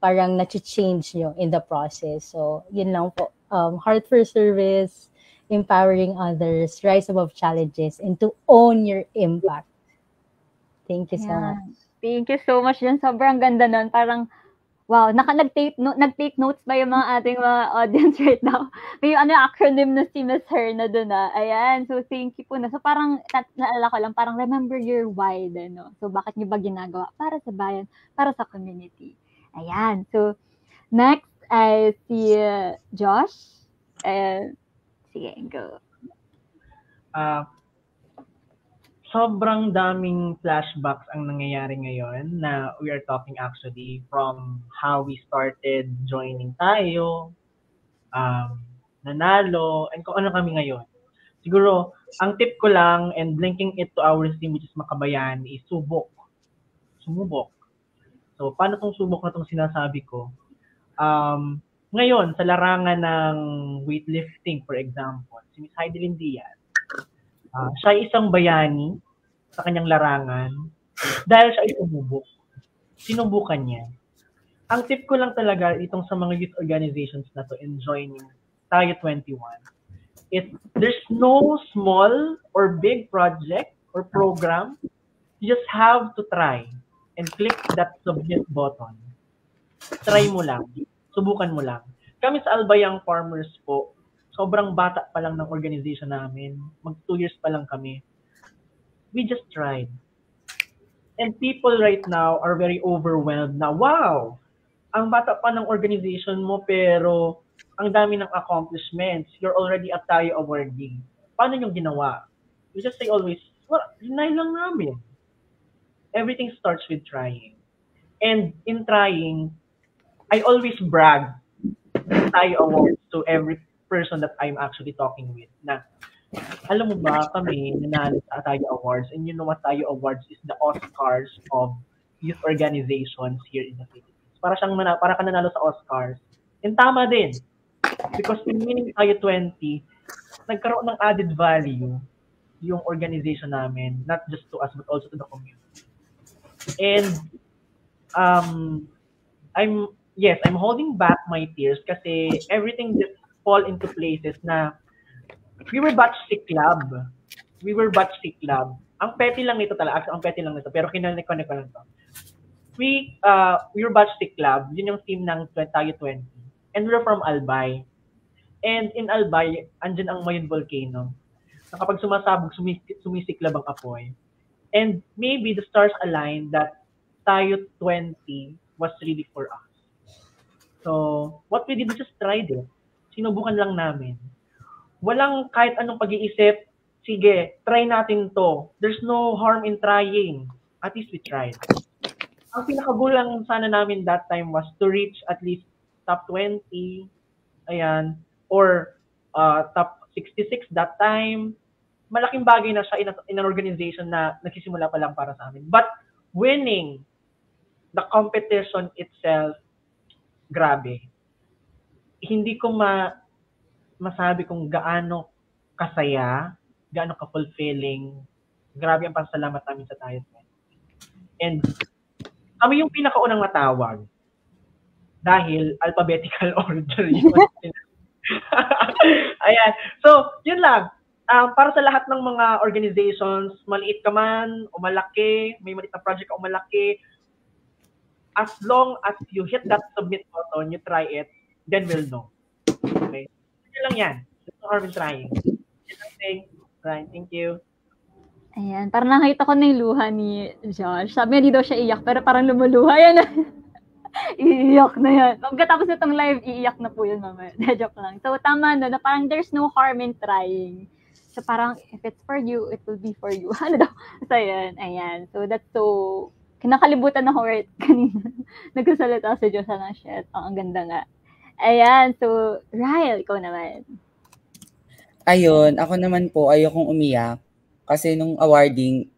parang na-change nyo in the process. So, yun lang po. Heart for service, empowering others, rise above challenges, and to own your impact. Thank you so much. Thank you so much yan. Sobrang ganda nun. Parang, wow, nag-take notes ba yung mga ating mga audience right now? May acronym na si Miss Herna doon na. Ayan, so thank you po na. So parang, naalala ko lang, parang remember your why din, no? So bakit niyo ba ginagawa? Para sa bayan, para sa community. Ayan, so next ay si Josh. Sige, go. Sobrang daming flashbacks ang nangyayari ngayon na we are talking actually from how we started joining tayo, nanalo, and kung ano kami ngayon. Siguro, ang tip ko lang and linking it to our team which is Makabayan is subok. Sumubok. So, paano tong subok na tong sinasabi ko? Ngayon, sa larangan ng weightlifting, for example, si Miss Heidelin Diaz, siya ay isang bayani sa kanyang larangan dahil siya ay sumubok. Sinubukan niya. Ang tip ko lang talaga itong sa mga youth organizations na to in joining Tayo 21 is there's no small or big project or program. You just have to try and click that submit button. Try mo lang. Subukan mo lang. Kami sa Albayang Farmers po, sobrang bata pa lang ng organization namin. Mag 2 years pa lang kami. We just tried. And people right now are very overwhelmed na, wow, ang bata pa ng organization mo pero ang dami ng accomplishments. You're already a Tayo awardee. Paano yung ginawa? We just say always, well, hinay lang namin. Everything starts with trying. And in trying, I always brag tayo awards to every person that I'm actually talking with na alam mo ba kami nanalo sa Tayo Awards, and you know what Tayo Awards is the Oscars of youth organizations here in the Philippines. Para ka nanalo sa Oscars. And tama din. Because in winning Tayo 20, nagkaroon ng added value yung organization namin, not just to us but also to the community. And I'm holding back my tears kasi everything just fall into places na we were batch C club. Ang petty lang nito talaga. Ang petty lang nito. Pero kinalik-connect ko lang to. We were batch C club. Yun yung team ng Tayo 20. And we're from Albay. And in Albay, andyan ang Mayon Volcano. Na kapag sumasabog, sumisiklab ang apoy. And maybe the stars aligned that Tayo 20 was really for us. So, what we did was just tried it. Sinubukan lang namin. Walang kahit anong pag-iisip, sige, try natin to. There's no harm in trying. At least we tried. Ang pinakagulang sana namin that time was to reach at least top 20, ayan, or top 66 that time. Malaking bagay na siya in an organization na nagsisimula pa lang para sa amin. But winning the competition itself, grabe. Hindi ko masabi kung gaano kasaya, gaano ka-fulfilling. Grabe ang pasalamat namin sa Tayo 20. And kami yung pinakaunang natawag. Dahil alphabetical order yun. Ayan. So, yun lang. Para sa lahat ng mga organizations, maliit ka man o malaki, may maliit na project o malaki, as long as you hit that submit button, you try it, then we'll know. Okay? Yun lang yan. There's no harm in trying. Right, thank you. Ayan, parang nakita ko na yung luha ni Josh. Sabi niya, di daw siya iyak, pero parang lumuluha yan. Iiyak na yan. Pagkatapos na itong live, iiyak na po yun, mama. Joke lang. So, tama na parang there's no harm in trying. So, parang, if it's for you, it will be for you. Ano daw? So, ayan. So, that's so, kinakalibutan ako right kanina. Nagsasalita si Josh ng shit. Oh, ang ganda nga. Ayan. So, Ryle, ikaw naman. Ayun, ako naman po, ayokong umiyak. Kasi nung awarding,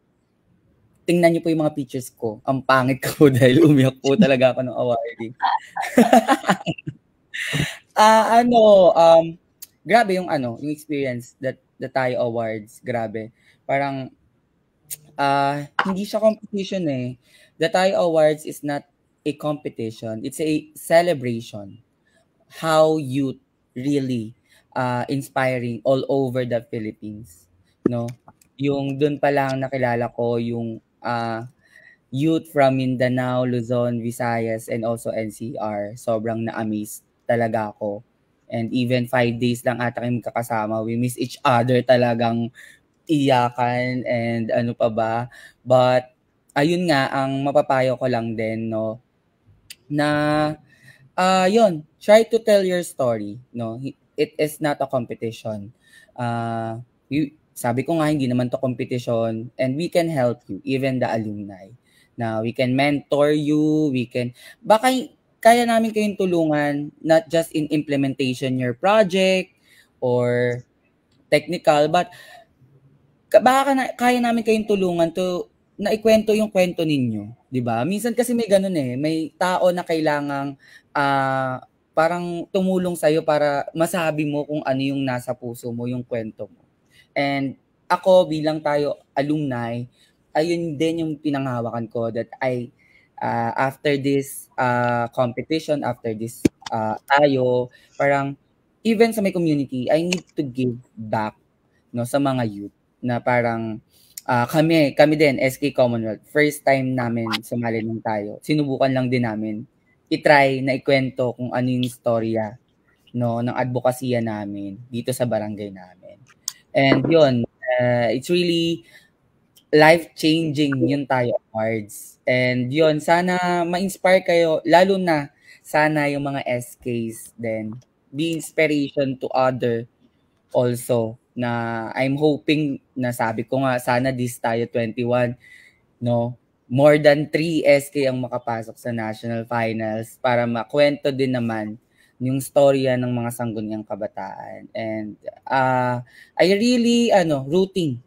tingnan niyo po yung mga pictures ko. Ang pangit ko dahil umiyak po talaga ako nung awarding. Grabe yung experience that the Tayo Awards. Grabe. Parang, hindi siya competition eh. The Tayo Awards is not a competition. It's a celebration. How youth really inspiring all over the Philippines. No? Yung dun pa lang nakilala ko yung youth from Mindanao, Luzon, Visayas, and also NCR. Sobrang na-amaze talaga ako. And even 5 days lang ata kami kakasama. We miss each other talagang iyakan and ano pa ba. But, ayun nga, ang mapapayo ko lang din, no, na, yun, try to tell your story, no. It is not a competition. Sabi ko nga, hindi naman to competition, and we can help you, even the alumni. Now, we can mentor you, baka kaya namin kayong tulungan, not just in implementation your project, or technical, but baka kaya namin kayong tulungan to na ikwento yung kwento ninyo, di ba? Minsan kasi may ganun eh, may tao na kailangang parang tumulong sa'yo para masabi mo kung ano yung nasa puso mo, yung kwento mo. And ako bilang Tayo alumni, ayun din yung pinanghawakan ko that after this competition, after this Tayo, parang even sa my community, I need to give back, no, sa mga youth na parang kami din, SK Commonwealth, first time namin sumali ng Tayo. Sinubukan lang din namin i-try na ikwento kung ano yung istorya, no, ng advokasya namin dito sa barangay namin. And yun, it's really life-changing yung Tayo Awards. And yun, sana ma-inspire kayo, lalo na sana yung mga SKs din, be inspiration to other also, na I'm hoping na sabi ko nga, sana this Tayo 21, no, more than 3 SK ang makapasok sa national finals para makwento din naman yung storya ng mga sangguniang kabataan. And I really rooting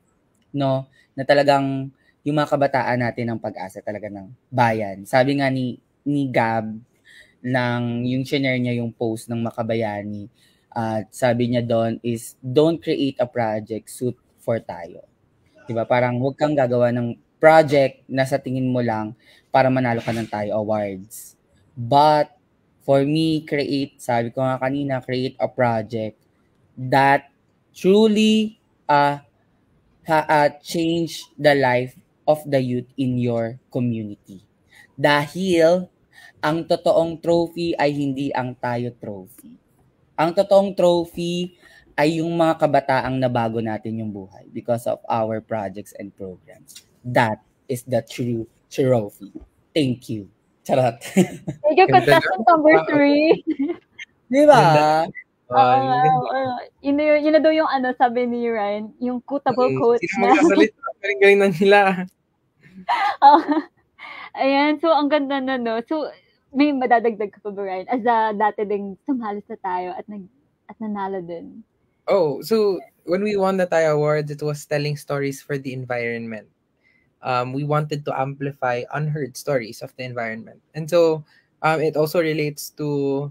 no na talagang yung mga kabataan natin ang pag-asa talaga ng bayan. Sabi nga ni Gab ng yung share niya yung post ng Makabayani at sabi niya doon is don't create a project suit for tayo. 'Di ba? Parang huwag kang gagawa ng project na sa tingin mo lang para manalo ka ng Tayo Awards. But for me, sabi ko nga kanina, create a project that truly change the life of the youth in your community. Dahil ang totoong trophy ay hindi ang Tayo Trophy. Ang totoong trophy ay yung mga kabataang nabago natin yung buhay because of our projects and programs. That is the true trophy. Thank you. Charot. Thank you, contestant number 3. Di ba? Yun na daw yung sabi ni Ryan, yung quotable quote na. Galing na nila. Ayan, so ang ganda na, no? So, may madadagdag ka pa ba, Ryan? As dati ding sumali sa tayo at nanalo din. Oh, so when we won the Tayo Awards, it was telling stories for the environment. We wanted to amplify unheard stories of the environment. And so, it also relates to,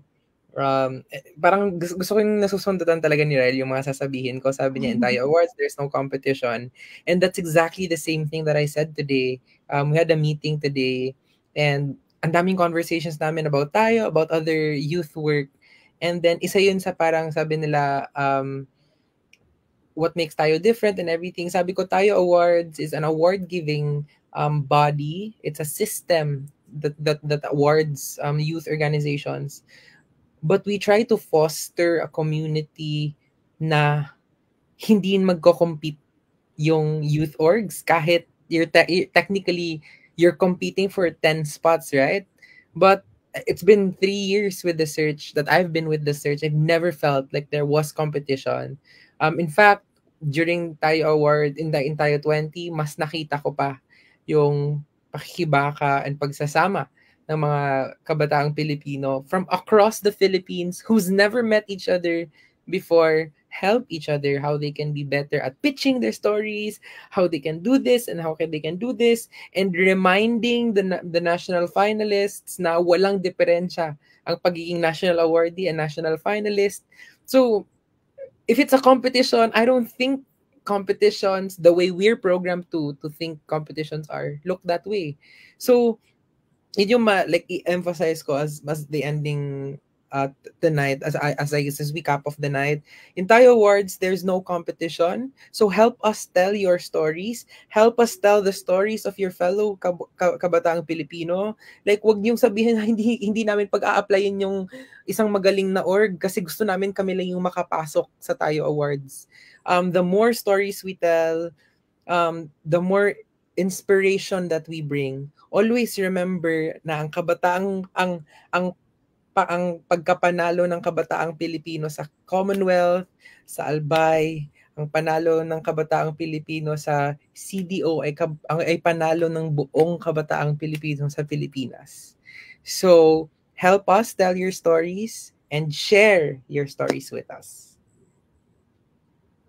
parang gusto ko yung nasusundutan talaga ni Ryle, yung mga sasabihin ko. Sabi niya, in Tayo Awards, there's no competition. And that's exactly the same thing that I said today. We had a meeting today, and ang daming conversations namin about tayo, about other youth work. And then, isa yun sa parang sabi nila, what makes tayo different and everything. Sabi ko, Tayo Awards is an award-giving body. It's a system that awards youth organizations. But we try to foster a community na hindi magko-compete yung youth orgs kahit technically you're competing for 10 spots, right? But it's been 3 years with the search that I've been with the search. I've never felt like there was competition. In fact, during Tayo Award in Tayo 20, mas nakita ko pa yung pakikibaka and pagsasama ng mga kabataang Pilipino from across the Philippines who's never met each other before, help each other how they can be better at pitching their stories, how they can do this and how they can do this, and reminding the national finalists na walang diferensya ang pagiging national awardee and national finalist. So, if it's a competition, I don't think competitions, the way we're programmed to think competitions look that way. So, yun yung i-emphasize ko as the ending tonight, as we cap off the night. In Tayo Awards, there's no competition. So help us tell your stories. Help us tell the stories of your fellow kabataang Pilipino. Like, wag niyong sabihin na hindi namin pag-a-applyin yung isang magaling na org kasi gusto namin kami lang yung makapasok sa Tayo Awards. The more stories we tell, the more inspiration that we bring. Always remember na ang kabataang ang pagkapanalo ng kabataang Pilipino sa Commonwealth, sa Albay, ang panalo ng kabataang Pilipino sa CDO ay panalo ng buong kabataang Pilipino sa Pilipinas. So, help us tell your stories and share your stories with us.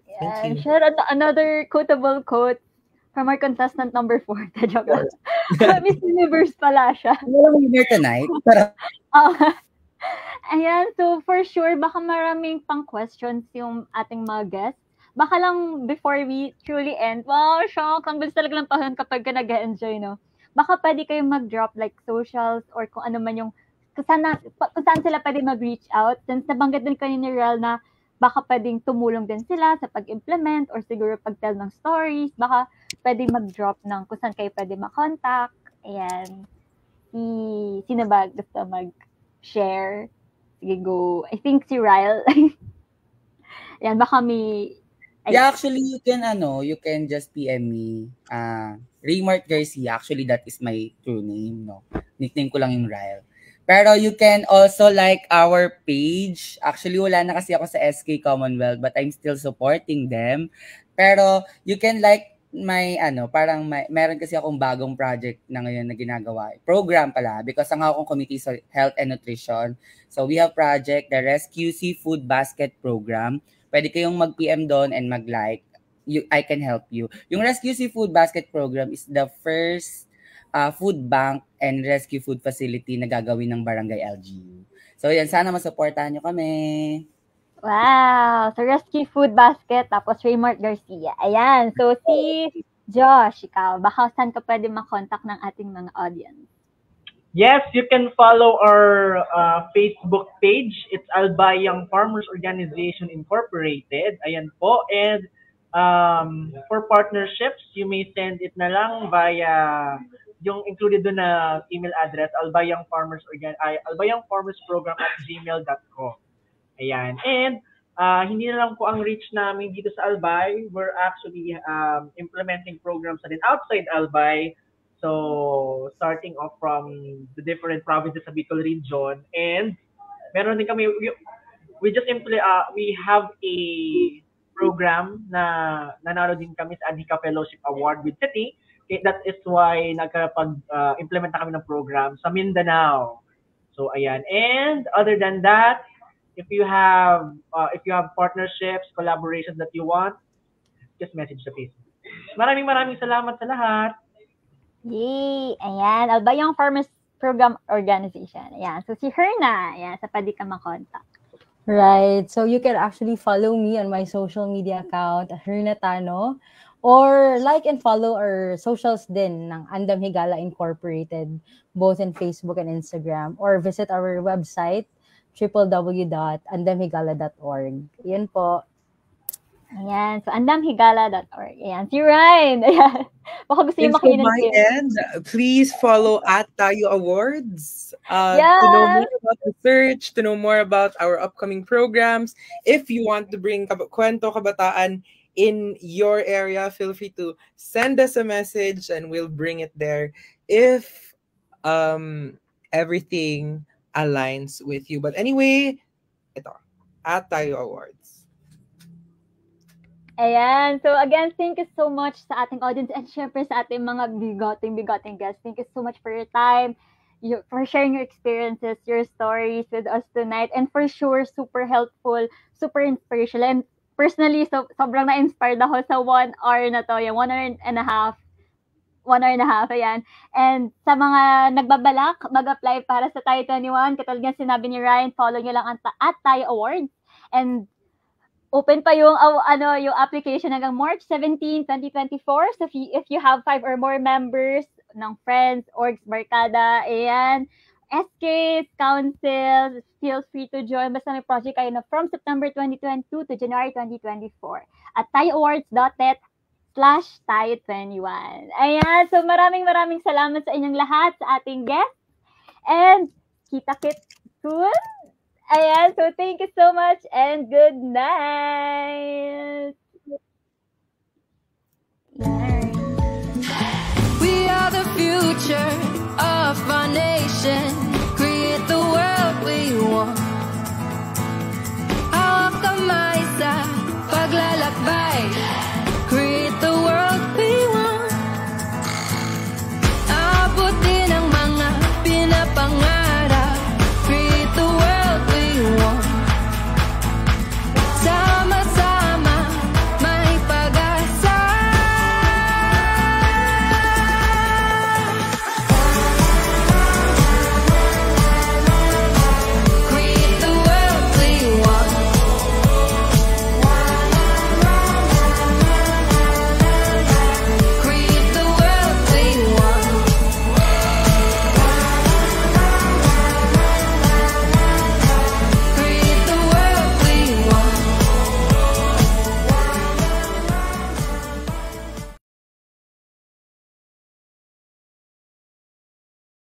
Yeah, share another quotable quote from our contestant number 4. Miss Universe pala siya. Wala mo winner tonight. Ayan, so for sure, baka maraming pang questions yung ating mga guests. Baka lang before we truly end, wow, shock, ang bilis talaga ng panahon kapag ka nag-enjoy, no? Baka pwede kayong mag-drop like socials or kung ano man yung, kung saan sila pwede mag-reach out. Since nabanggit din kayo ni Rel na baka pwedeng tumulong din sila sa pag-implement or siguro pag-tell ng stories. Baka pwede mag-drop ng kung saan kayo pwede makontak. Ayan. Sino ba gusto mag-share? Sige, go. I think si Ryle. Yan, baka may... Yeah, actually, you can just PM me. Raymart Garcia. Actually, that is my true name, no? Nickname ko lang yung Ryle. Pero you can also like our page. Actually, wala na kasi ako sa SK Commonwealth, but I'm still supporting them. Pero you can like meron kasi akong bagong project na ngayon na ginagawa. Program pala, because ang akong committee sa health and nutrition. So we have project, the Rescue Seafood Basket Program. Pwede kayong mag-PM doon and mag-like. I can help you. Yung Rescue Seafood Basket Program is the first food bank and rescue food facility na gagawin ng Barangay LGU. So yan, sana masuportahan nyo kami. Wow! So, Rescue Food Basket, tapos Raymart Garcia. Ayan. So, si Josh, ikaw, baka saan ka pwede makontak ng ating mga audience? Yes, you can follow our Facebook page. It's Albayang Farmers Organization Incorporated. Ayan po. And for partnerships, you may send it na lang via yung included doon na email address, albayangfarmersprogram@gmail.com. Ayan. And hindi na lang po ang reach namin dito sa Albay. We're actually implementing programs na din outside Albay. So, starting off from the different provinces sa Bicol region. And meron din kami, we have a program na nanalo din kami sa Adhika Fellowship Award with City. That is why nagkapag-implement na kami ng program sa Mindanao. So, ayan. And other than that, if you have partnerships, collaborations that you want, just message sa Facebook. Maraming salamat sa lahat. Yay! Ayan, Albayang Farmers Program Organization. Ayan, so si Herna, ayan, sa pwede ka makontak. Right. So you can actually follow me on my social media account, Herna Tano, or like and follow our socials din ng Andam Higala Incorporated, both in Facebook and Instagram, or visit our website, www.andamhigala.org. Yan po. Ayan. So, andamhigala.org. Ayan. Si Ryan. Ayan. Baka gusto niyo makinig. From my end, please follow @Tayo Awards. To know more about the search, to know more about our upcoming programs. If you want to bring Kwento Kabataan in your area, feel free to send us a message and we'll bring it there if everything aligns with you. But anyway, ito, @Tayo Awards. Ayan. So again, thank you so much sa ating audience and syempre sa ating mga bigoting guests. Thank you so much for your time, for sharing your experiences, your stories with us tonight. And for sure, super helpful, super inspirational. And personally, sobrang na-inspired ako sa 1 hour na to. Yung 1 hour and a half, ayan. And sa mga nagbabalak, mag-apply para sa Tayo 21, katulad nga sinabi ni Ryan, follow nyo lang ang @Tayo Awards. And open pa yung yung application hanggang March 17, 2024. So if you have 5 or more members ng friends, orgs, barkada, ayan, SKs, councils, feel free to join. Basta may project kayo na from September 2022 to January 2024 at tayoawards.net/tayo21. Ayan, so maraming salamat sa inyong lahat, sa ating guests. And kita-kits soon. Ayan, so thank you so much and good night. We are the future of our nation.